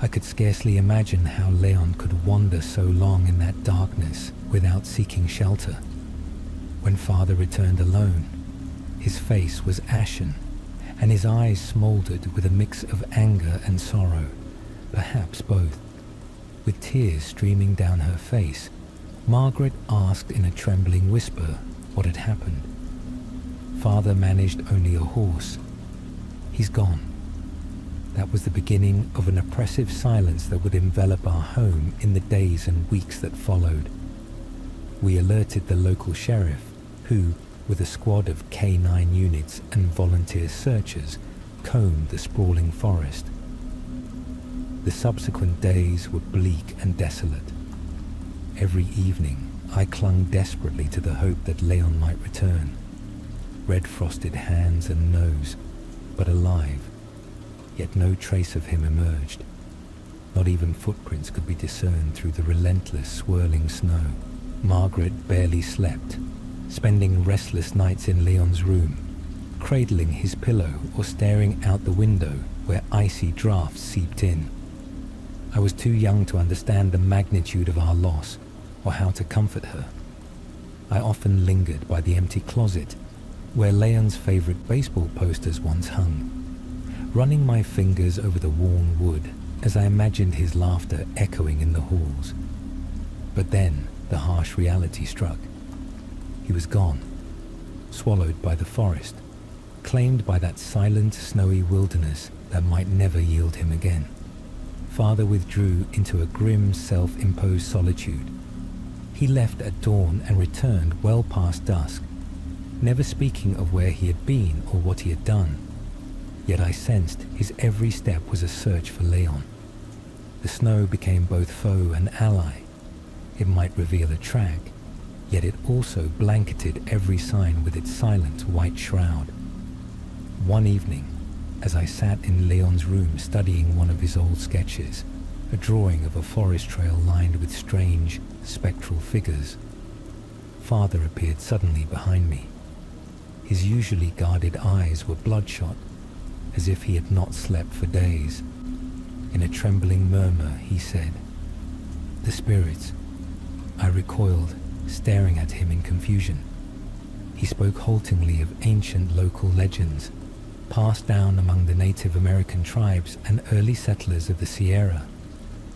I could scarcely imagine how Leon could wander so long in that darkness without seeking shelter. When Father returned alone, his face was ashen, and his eyes smoldered with a mix of anger and sorrow, perhaps both. With tears streaming down her face, Margaret asked in a trembling whisper what had happened. Father managed only a horse. He's gone. That was the beginning of an oppressive silence that would envelop our home in the days and weeks that followed. We alerted the local sheriff, who, with a squad of K9 units and volunteer searchers, combed the sprawling forest. The subsequent days were bleak and desolate. Every evening, I clung desperately to the hope that Leon might return. Red-frosted hands and nose, but alive. Yet no trace of him emerged. Not even footprints could be discerned through the relentless swirling snow. Margaret barely slept, spending restless nights in Leon's room, cradling his pillow or staring out the window where icy drafts seeped in. I was too young to understand the magnitude of our loss or how to comfort her. I often lingered by the empty closet where Leon's favorite baseball posters once hung, running my fingers over the worn wood as I imagined his laughter echoing in the halls. But then the harsh reality struck. He was gone, swallowed by the forest, claimed by that silent, snowy wilderness that might never yield him again. Father withdrew into a grim, self-imposed solitude. He left at dawn and returned well past dusk, never speaking of where he had been or what he had done. Yet I sensed his every step was a search for Leon. The snow became both foe and ally. It might reveal a track, yet it also blanketed every sign with its silent white shroud. One evening, as I sat in Leon's room studying one of his old sketches, a drawing of a forest trail lined with strange, spectral figures, Father appeared suddenly behind me. His usually guarded eyes were bloodshot, as if he had not slept for days. In a trembling murmur, he said, "The spirits." I recoiled, staring at him in confusion. He spoke haltingly of ancient local legends, passed down among the Native American tribes and early settlers of the Sierra.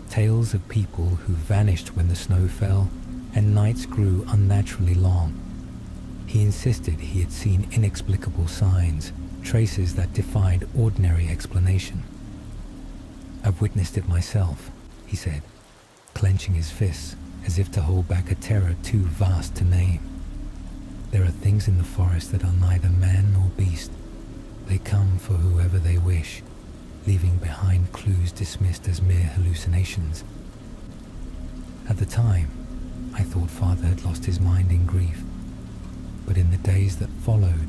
Tales of people who vanished when the snow fell and nights grew unnaturally long. He insisted he had seen inexplicable signs, traces that defied ordinary explanation. "I've witnessed it myself," he said, clenching his fists as if to hold back a terror too vast to name. "There are things in the forest that are neither man nor beast. They come for whoever they wish, leaving behind clues dismissed as mere hallucinations." At the time, I thought Father had lost his mind in grief, but in the days that followed,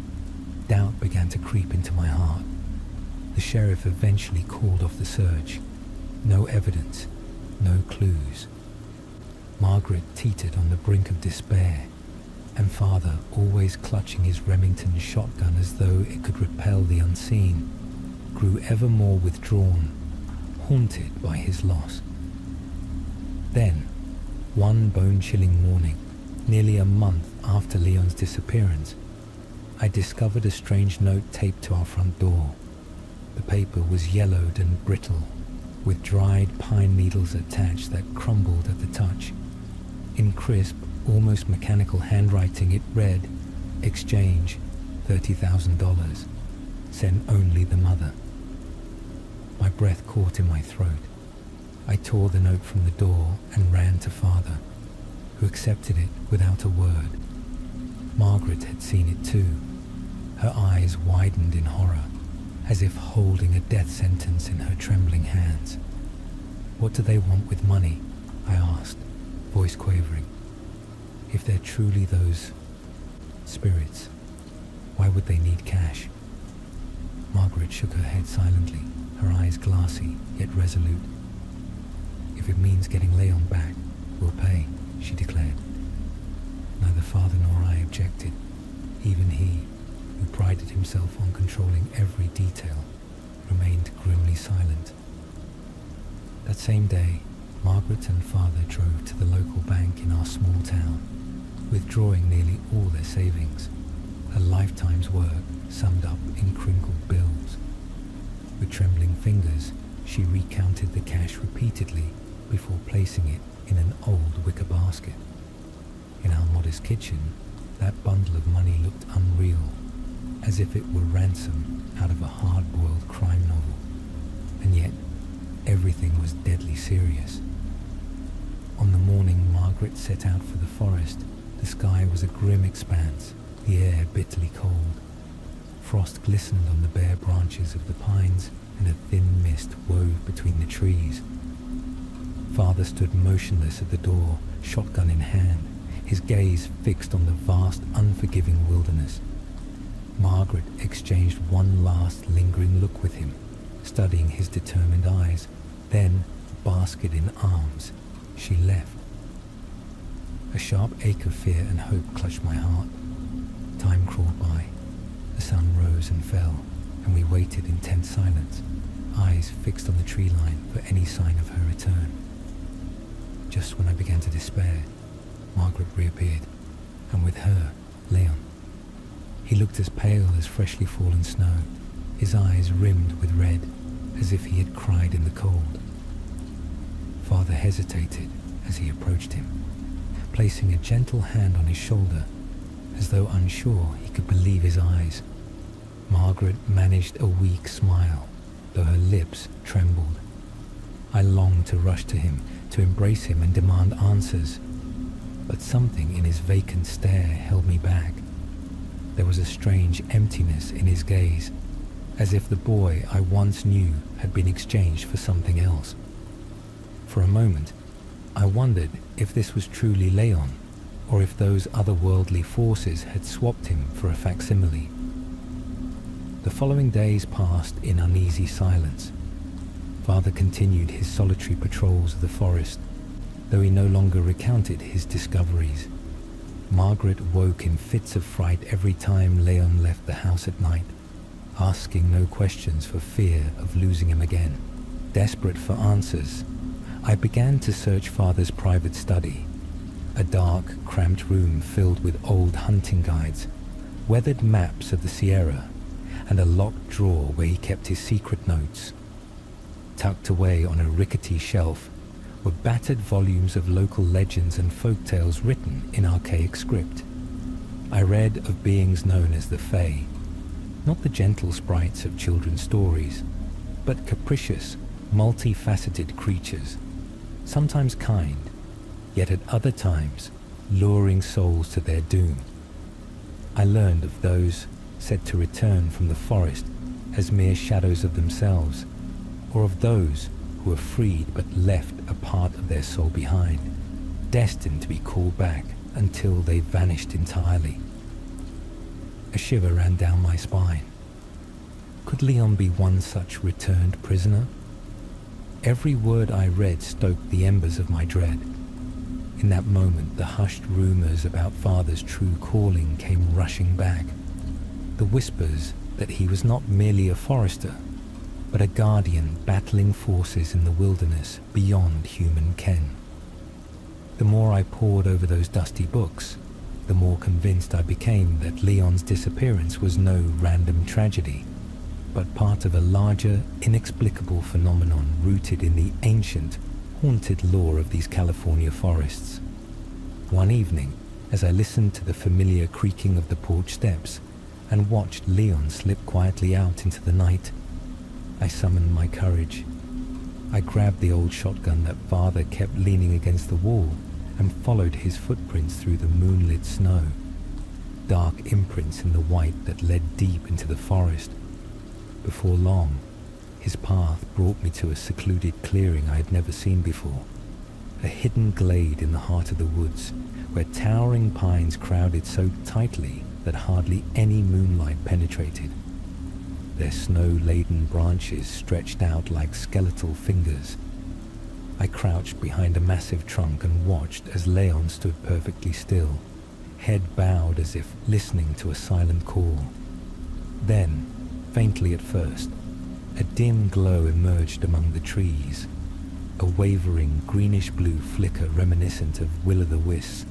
doubt began to creep into my heart. The sheriff eventually called off the search. No evidence, no clues. Margaret teetered on the brink of despair, and Father, always clutching his Remington shotgun as though it could repel the unseen, grew ever more withdrawn, haunted by his loss. Then, one bone-chilling morning, nearly a month after Leon's disappearance, I discovered a strange note taped to our front door. The paper was yellowed and brittle, with dried pine needles attached that crumbled at the touch. In crisp, almost mechanical handwriting it read, "Exchange, $30,000. Send only the mother." My breath caught in my throat. I tore the note from the door and ran to Father, who accepted it without a word. Margaret had seen it too. Her eyes widened in horror, as if holding a death sentence in her trembling hands. "What do they want with money?" I asked, voice quavering. "If they're truly those spirits, why would they need cash?" Margaret shook her head silently, her eyes glassy yet resolute. "If it means getting Leon back, we'll pay," she declared. Neither Father nor I objected. Even he, who prided himself on controlling every detail, remained grimly silent. That same day, Margaret and Father drove to the local bank in our small town, withdrawing nearly all their savings, a lifetime's work summed up in crinkled bills. With trembling fingers, she recounted the cash repeatedly before placing it in an old wicker basket. In our modest kitchen, that bundle of money looked unreal, as if it were ransom out of a hard-boiled crime novel. And yet, everything was deadly serious. On the morning Margaret set out for the forest, the sky was a grim expanse, the air bitterly cold. Frost glistened on the bare branches of the pines, and a thin mist wove between the trees. Father stood motionless at the door, shotgun in hand, his gaze fixed on the vast, unforgiving wilderness. Margaret exchanged one last lingering look with him, studying his determined eyes. Then, basket in arms, she left. A sharp ache of fear and hope clutched my heart. Time crawled by. The sun rose and fell, and we waited in tense silence, eyes fixed on the tree line for any sign of her return. Just when I began to despair, Margaret reappeared, and with her, Leon. He looked as pale as freshly fallen snow, his eyes rimmed with red, as if he had cried in the cold. Father hesitated as he approached him, placing a gentle hand on his shoulder, as though unsure he could believe his eyes. Margaret managed a weak smile, though her lips trembled. I longed to rush to him, to embrace him and demand answers, but something in his vacant stare held me back. There was a strange emptiness in his gaze, as if the boy I once knew had been exchanged for something else. For a moment, I wondered if this was truly Leon, or if those otherworldly forces had swapped him for a facsimile. The following days passed in uneasy silence. Father continued his solitary patrols of the forest, though he no longer recounted his discoveries. Margaret woke in fits of fright every time Leon left the house at night, asking no questions for fear of losing him again. Desperate for answers, I began to search Father's private study, a dark, cramped room filled with old hunting guides, weathered maps of the Sierra, and a locked drawer where he kept his secret notes. Tucked away on a rickety shelf were battered volumes of local legends and folk tales written in archaic script. I read of beings known as the Fae, not the gentle sprites of children's stories, but capricious, multifaceted creatures, sometimes kind, yet at other times luring souls to their doom. I learned of those said to return from the forest as mere shadows of themselves, or of those who were freed but left a part of their soul behind, destined to be called back until they vanished entirely. A shiver ran down my spine. Could Leon be one such returned prisoner? Every word I read stoked the embers of my dread. In that moment, the hushed rumors about Father's true calling came rushing back. The whispers that he was not merely a forester, but a guardian battling forces in the wilderness beyond human ken. The more I pored over those dusty books, the more convinced I became that Leon's disappearance was no random tragedy, but part of a larger, inexplicable phenomenon rooted in the ancient, haunted lore of these California forests. One evening, as I listened to the familiar creaking of the porch steps and watched Leon slip quietly out into the night, I summoned my courage. I grabbed the old shotgun that Father kept leaning against the wall and followed his footprints through the moonlit snow, dark imprints in the white that led deep into the forest. Before long, his path brought me to a secluded clearing I had never seen before, a hidden glade in the heart of the woods where towering pines crowded so tightly that hardly any moonlight penetrated. Their snow-laden branches stretched out like skeletal fingers. I crouched behind a massive trunk and watched as Leon stood perfectly still, head bowed as if listening to a silent call. Then, faintly at first, a dim glow emerged among the trees, a wavering greenish-blue flicker reminiscent of will-o'-the-wisp,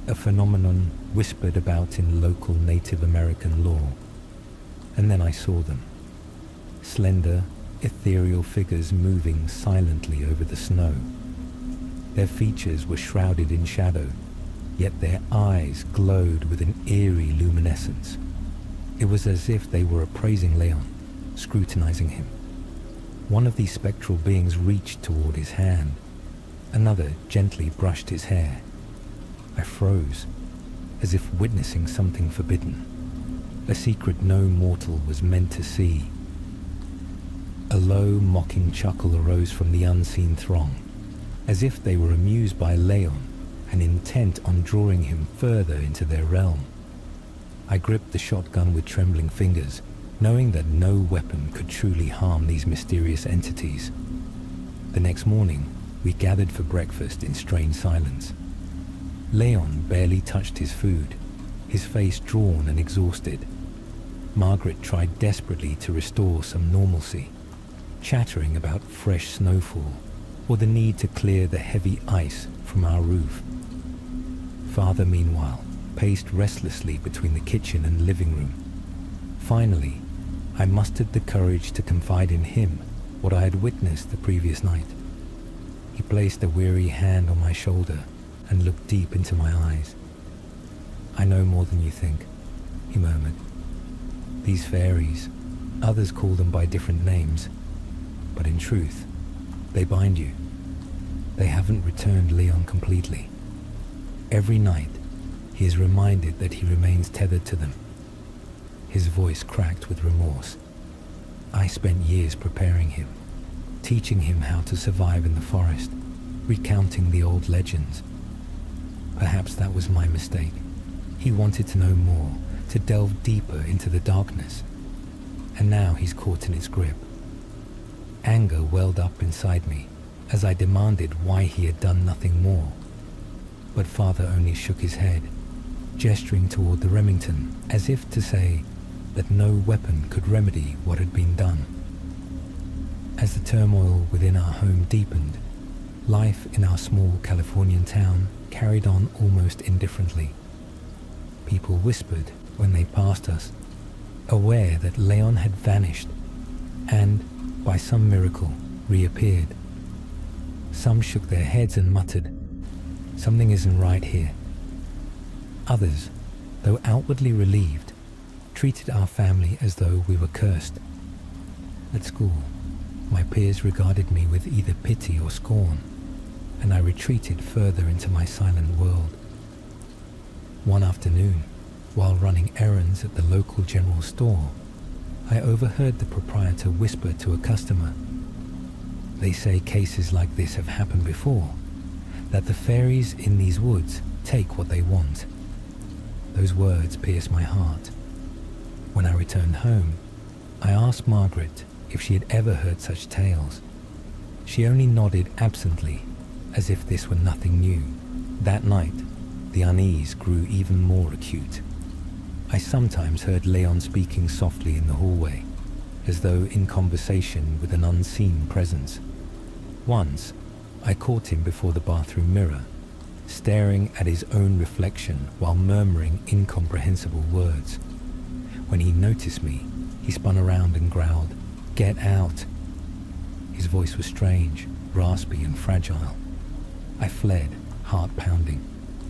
a phenomenon whispered about in local Native American lore. And then I saw them, slender, ethereal figures moving silently over the snow. Their features were shrouded in shadow, yet their eyes glowed with an eerie luminescence. It was as if they were appraising Leon, scrutinizing him. One of these spectral beings reached toward his hand. Another gently brushed his hair. I froze, as if witnessing something forbidden, a secret no mortal was meant to see. A low, mocking chuckle arose from the unseen throng, as if they were amused by Leon and intent on drawing him further into their realm. I gripped the shotgun with trembling fingers, knowing that no weapon could truly harm these mysterious entities. The next morning, we gathered for breakfast in strange silence. Leon barely touched his food, his face drawn and exhausted. Margaret tried desperately to restore some normalcy, chattering about fresh snowfall or the need to clear the heavy ice from our roof. Father, meanwhile, paced restlessly between the kitchen and living room. Finally, I mustered the courage to confide in him what I had witnessed the previous night. He placed a weary hand on my shoulder and looked deep into my eyes. "I know more than you think," he murmured. "These fairies, others call them by different names, but in truth, they bind you. They haven't returned Leon completely. Every night, he is reminded that he remains tethered to them." His voice cracked with remorse. I spent years preparing him, teaching him how to survive in the forest, recounting the old legends. Perhaps that was my mistake. He wanted to know more, to delve deeper into the darkness. And now he's caught in its grip. Anger welled up inside me as I demanded why he had done nothing more. But Father only shook his head, gesturing toward the Remington as if to say that no weapon could remedy what had been done. As the turmoil within our home deepened, life in our small Californian town carried on almost indifferently. People whispered when they passed us, aware that Leon had vanished and, by some miracle, reappeared. Some shook their heads and muttered, "Something isn't right here." Others, though outwardly relieved, treated our family as though we were cursed. At school, my peers regarded me with either pity or scorn, and I retreated further into my silent world. One afternoon, while running errands at the local general store, I overheard the proprietor whisper to a customer, "They say cases like this have happened before, that the fairies in these woods take what they want." Those words pierced my heart. When I returned home, I asked Margaret if she had ever heard such tales. She only nodded absently, as if this were nothing new. That night, the unease grew even more acute. I sometimes heard Leon speaking softly in the hallway, as though in conversation with an unseen presence. Once, I caught him before the bathroom mirror, staring at his own reflection while murmuring incomprehensible words. When he noticed me, he spun around and growled, "Get out!" His voice was strange, raspy and fragile. I fled, heart pounding,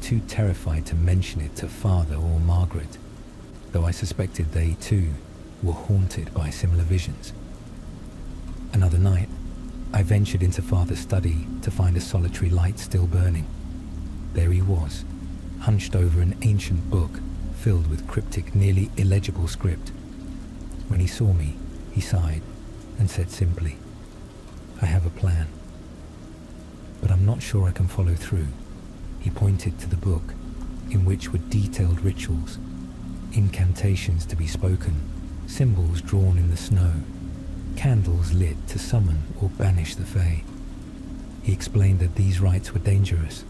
too terrified to mention it to Father or Margaret, though I suspected they too were haunted by similar visions. Another night, I ventured into Father's study to find a solitary light still burning. There he was, hunched over an ancient book filled with cryptic, nearly illegible script. When he saw me, he sighed and said simply, "I have a plan, but I'm not sure I can follow through." He pointed to the book, in which were detailed rituals, incantations to be spoken, symbols drawn in the snow, candles lit to summon or banish the Fae. He explained that these rites were dangerous,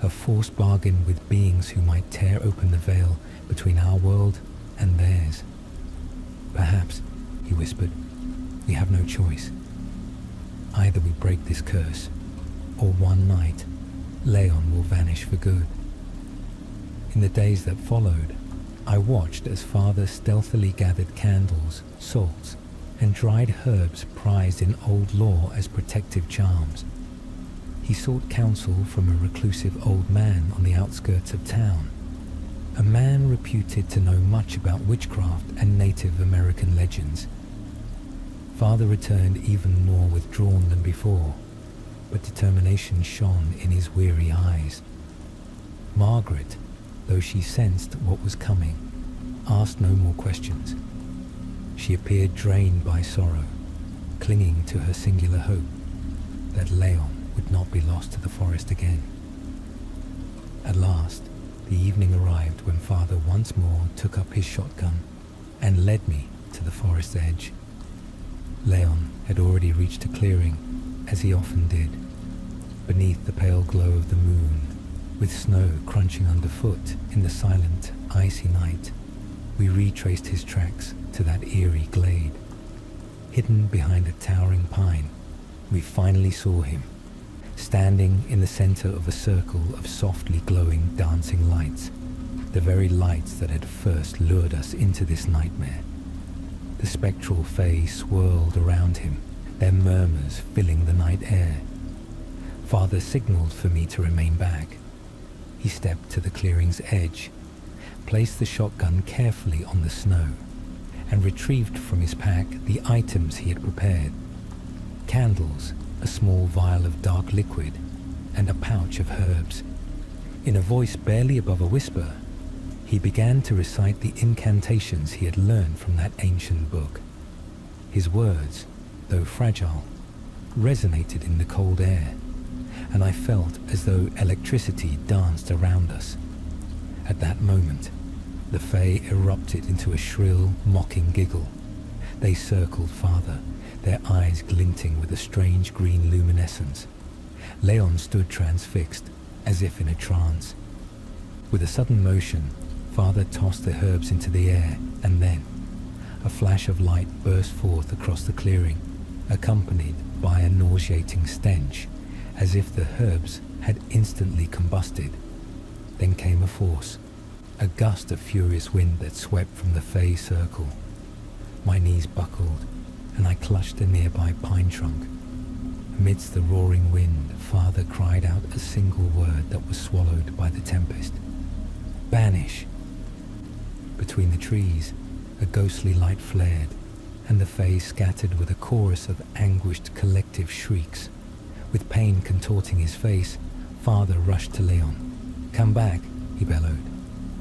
a forced bargain with beings who might tear open the veil between our world and theirs. "Perhaps," he whispered, "we have no choice. Either we break this curse, or one night, Leon will vanish for good." In the days that followed, I watched as Father stealthily gathered candles, salts, and dried herbs prized in old lore as protective charms. He sought counsel from a reclusive old man on the outskirts of town, a man reputed to know much about witchcraft and Native American legends. Father returned even more withdrawn than before, but determination shone in his weary eyes. Margaret, though she sensed what was coming, asked no more questions. She appeared drained by sorrow, clinging to her singular hope that Leon would not be lost to the forest again. At last, the evening arrived when Father once more took up his shotgun and led me to the forest's edge. Leon had already reached a clearing, as he often did, beneath the pale glow of the moon, with snow crunching underfoot in the silent, icy night. We retraced his tracks to that eerie glade. Hidden behind a towering pine, we finally saw him, standing in the center of a circle of softly glowing, dancing lights, the very lights that had first lured us into this nightmare. The spectral Fae swirled around him, their murmurs filling the night air. Father signaled for me to remain back. He stepped to the clearing's edge, placed the shotgun carefully on the snow, and retrieved from his pack the items he had prepared: candles, a small vial of dark liquid, and a pouch of herbs. In a voice barely above a whisper, he began to recite the incantations he had learned from that ancient book. His words, though fragile, resonated in the cold air, and I felt as though electricity danced around us. At that moment, the Fae erupted into a shrill, mocking giggle. They circled Father, their eyes glinting with a strange green luminescence. Leon stood transfixed, as if in a trance. With a sudden motion, Father tossed the herbs into the air, and then a flash of light burst forth across the clearing, accompanied by a nauseating stench, as if the herbs had instantly combusted. Then came a force, a gust of furious wind that swept from the Fae circle. My knees buckled, and I clutched a nearby pine trunk. Amidst the roaring wind, Father cried out a single word that was swallowed by the tempest: "Banish!" Between the trees, a ghostly light flared, and the Fae scattered with a chorus of anguished collective shrieks. With pain contorting his face, Father rushed to Leon. "Come back," he bellowed.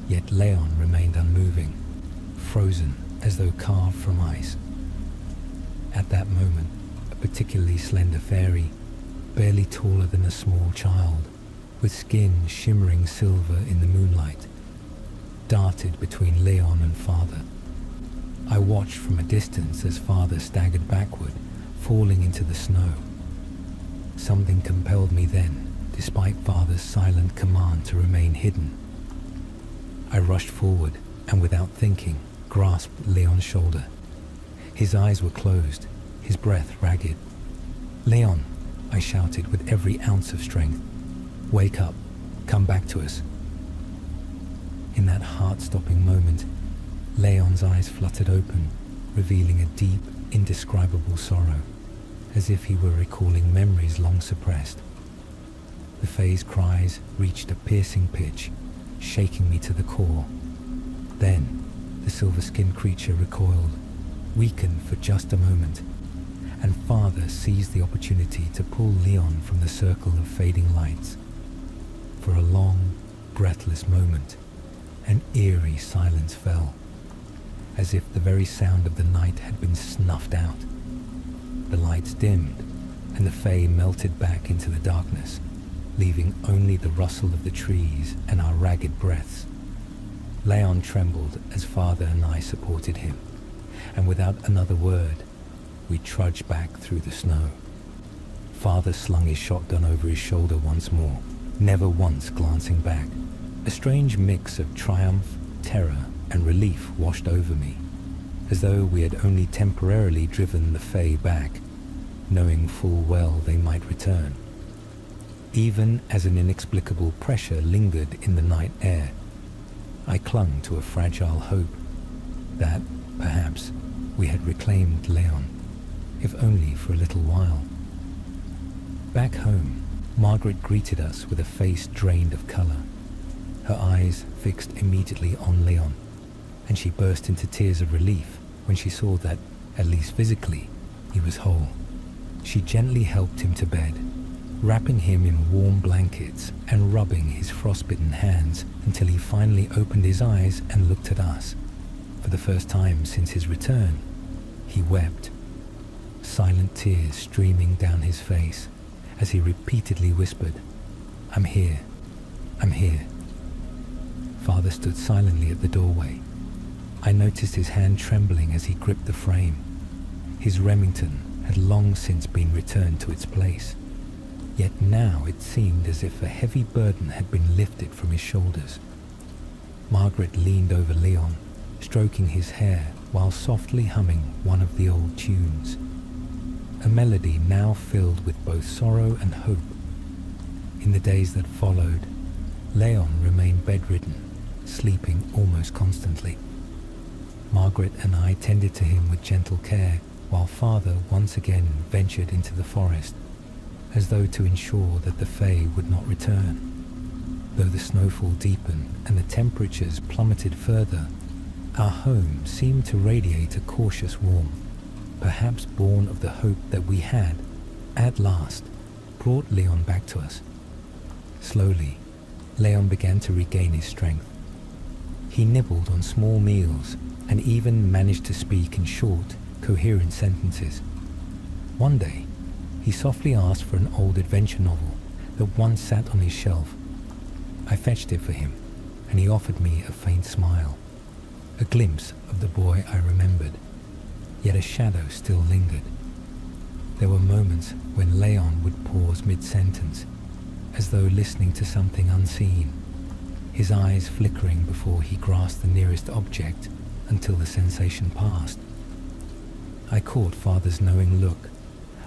Yet Leon remained unmoving, frozen as though carved from ice. At that moment, a particularly slender fairy, barely taller than a small child, with skin shimmering silver in the moonlight, darted between Leon and Father. I watched from a distance as Father staggered backward, falling into the snow. Something compelled me then, despite Father's silent command to remain hidden. I rushed forward and, without thinking, grasped Leon's shoulder. His eyes were closed, his breath ragged. "Leon," I shouted with every ounce of strength. "Wake up. Come back to us." In that heart-stopping moment, Leon's eyes fluttered open, revealing a deep, indescribable sorrow, as if he were recalling memories long suppressed. The Fae's cries reached a piercing pitch, shaking me to the core. Then, the silver-skinned creature recoiled, weakened for just a moment, and Father seized the opportunity to pull Leon from the circle of fading lights. For a long, breathless moment, an eerie silence fell, as if the very sound of the night had been snuffed out. The lights dimmed, and the Fae melted back into the darkness, leaving only the rustle of the trees and our ragged breaths. Leon trembled as Father and I supported him, and without another word, we trudged back through the snow. Father slung his shotgun over his shoulder once more, never once glancing back. A strange mix of triumph, terror, and relief washed over me, as though we had only temporarily driven the Fae back, knowing full well they might return. Even as an inexplicable pressure lingered in the night air, I clung to a fragile hope that, perhaps, we had reclaimed Leon, if only for a little while. Back home, Margaret greeted us with a face drained of colour, her eyes fixed immediately on Leon, and she burst into tears of relief when she saw that, at least physically, he was whole. She gently helped him to bed, wrapping him in warm blankets and rubbing his frostbitten hands until he finally opened his eyes and looked at us. For the first time since his return, he wept, silent tears streaming down his face as he repeatedly whispered, "I'm here, I'm here." Father stood silently at the doorway. I noticed his hand trembling as he gripped the frame. His Remington had long since been returned to its place, yet now it seemed as if a heavy burden had been lifted from his shoulders. Margaret leaned over Leon, stroking his hair while softly humming one of the old tunes, a melody now filled with both sorrow and hope. In the days that followed, Leon remained bedridden, sleeping almost constantly. Margaret and I tended to him with gentle care, while Father once again ventured into the forest, as though to ensure that the Fae would not return. Though the snowfall deepened and the temperatures plummeted further, our home seemed to radiate a cautious warmth, perhaps born of the hope that we had, at last, brought Leon back to us. Slowly, Leon began to regain his strength. He nibbled on small meals and even managed to speak in short, coherent sentences. One day, he softly asked for an old adventure novel that once sat on his shelf. I fetched it for him, and he offered me a faint smile, a glimpse of the boy I remembered, yet a shadow still lingered. There were moments when Leon would pause mid-sentence, as though listening to something unseen, his eyes flickering before he grasped the nearest object until the sensation passed. I caught Father's knowing look,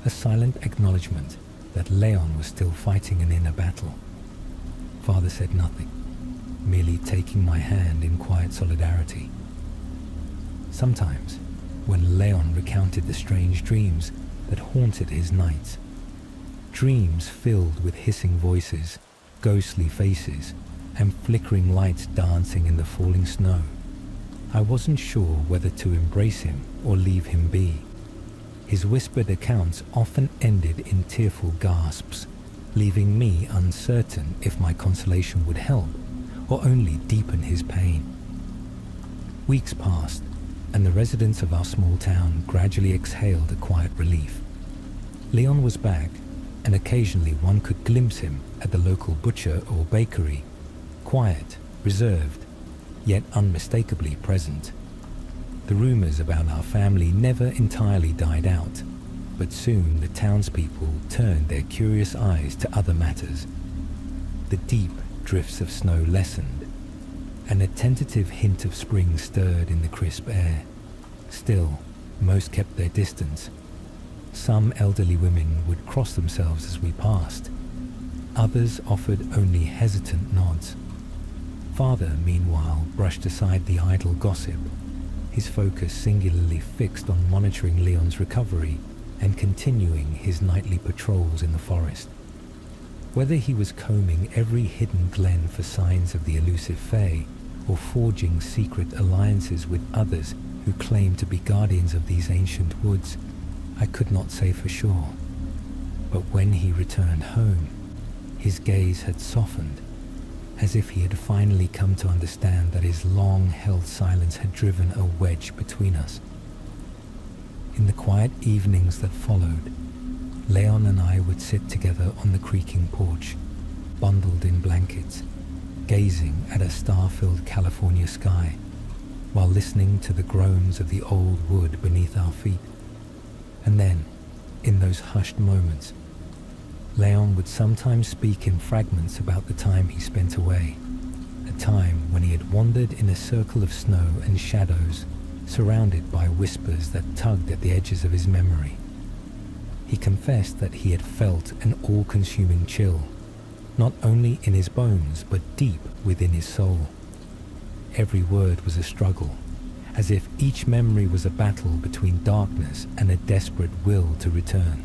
a silent acknowledgement that Leon was still fighting an inner battle. Father said nothing, merely taking my hand in quiet solidarity. Sometimes, when Leon recounted the strange dreams that haunted his nights, dreams filled with hissing voices, ghostly faces, and flickering lights dancing in the falling snow, I wasn't sure whether to embrace him or leave him be. His whispered accounts often ended in tearful gasps, leaving me uncertain if my consolation would help or only deepen his pain. Weeks passed, and the residents of our small town gradually exhaled a quiet relief. Leon was back, and occasionally one could glimpse him at the local butcher or bakery, quiet, reserved, yet unmistakably present. The rumors about our family never entirely died out, but soon the townspeople turned their curious eyes to other matters. The deep drifts of snow lessened, and a tentative hint of spring stirred in the crisp air. Still, most kept their distance. Some elderly women would cross themselves as we passed. Others offered only hesitant nods. Father, meanwhile, brushed aside the idle gossip, his focus singularly fixed on monitoring Leon's recovery and continuing his nightly patrols in the forest. Whether he was combing every hidden glen for signs of the elusive Fae, or forging secret alliances with others who claimed to be guardians of these ancient woods, I could not say for sure. But when he returned home, his gaze had softened, as if he had finally come to understand that his long-held silence had driven a wedge between us. In the quiet evenings that followed, Leon and I would sit together on the creaking porch, bundled in blankets, gazing at a star-filled California sky, while listening to the groans of the old wood beneath our feet. And then, in those hushed moments, Leon would sometimes speak in fragments about the time he spent away, a time when he had wandered in a circle of snow and shadows, surrounded by whispers that tugged at the edges of his memory. He confessed that he had felt an all-consuming chill, not only in his bones but deep within his soul. Every word was a struggle, as if each memory was a battle between darkness and a desperate will to return.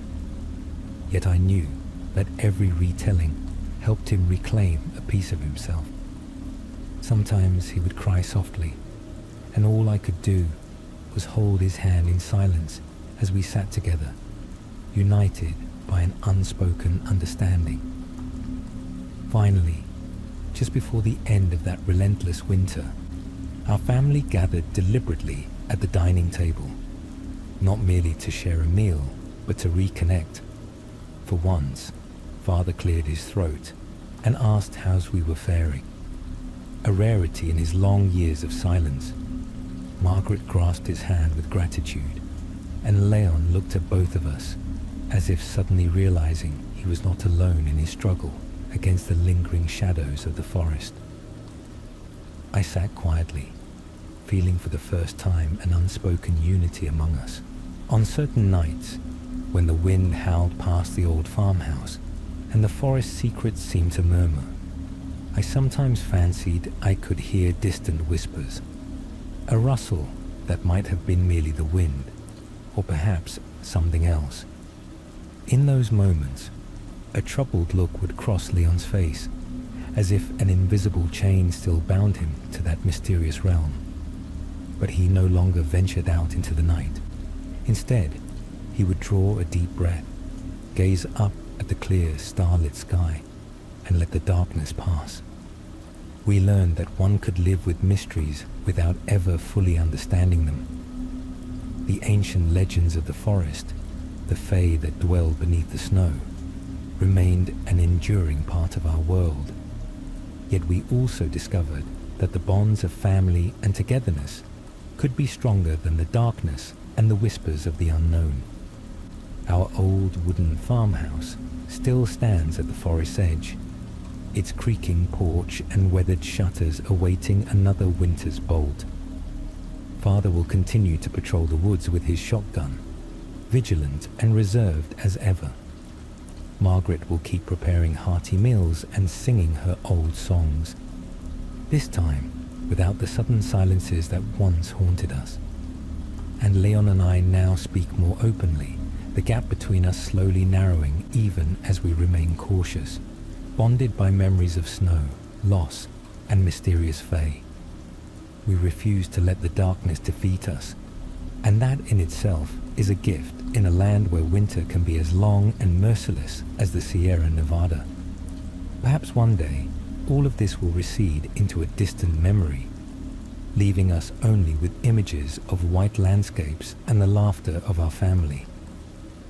Yet I knew that every retelling helped him reclaim a piece of himself. Sometimes he would cry softly, and all I could do was hold his hand in silence as we sat together, united by an unspoken understanding. Finally, just before the end of that relentless winter, our family gathered deliberately at the dining table, not merely to share a meal, but to reconnect. For once, Father cleared his throat and asked how we were faring, a rarity in his long years of silence. Margaret grasped his hand with gratitude, and Leon looked at both of us, as if suddenly realizing he was not alone in his struggle against the lingering shadows of the forest. I sat quietly, feeling for the first time an unspoken unity among us. On certain nights, when the wind howled past the old farmhouse and the forest secrets seemed to murmur, I sometimes fancied I could hear distant whispers, a rustle that might have been merely the wind, or perhaps something else. In those moments, a troubled look would cross Leon's face, as if an invisible chain still bound him to that mysterious realm. But he no longer ventured out into the night. Instead, he would draw a deep breath, gaze up at the clear, starlit sky, and let the darkness pass. We learned that one could live with mysteries without ever fully understanding them. The ancient legends of the forest, the Fae that dwell beneath the snow, remained an enduring part of our world. Yet we also discovered that the bonds of family and togetherness could be stronger than the darkness and the whispers of the unknown. Our old wooden farmhouse still stands at the forest's edge, its creaking porch and weathered shutters awaiting another winter's bolt. Father will continue to patrol the woods with his shotgun, vigilant and reserved as ever. Margaret will keep preparing hearty meals and singing her old songs, this time without the sudden silences that once haunted us. And Leon and I now speak more openly, the gap between us slowly narrowing even as we remain cautious, bonded by memories of snow, loss, and mysterious Fae. We refuse to let the darkness defeat us, and that in itself is a gift in a land where winter can be as long and merciless as the Sierra Nevada. Perhaps one day, all of this will recede into a distant memory, leaving us only with images of white landscapes and the laughter of our family.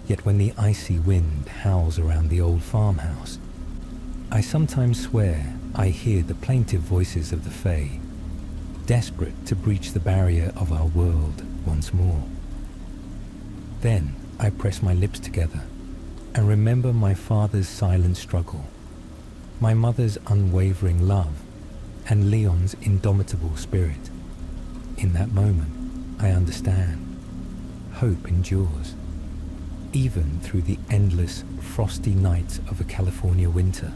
Yet when the icy wind howls around the old farmhouse, I sometimes swear I hear the plaintive voices of the Fae, desperate to breach the barrier of our world once more. Then I press my lips together and remember my father's silent struggle, my mother's unwavering love, and Leon's indomitable spirit. In that moment, I understand. Hope endures, even through the endless, frosty nights of a California winter.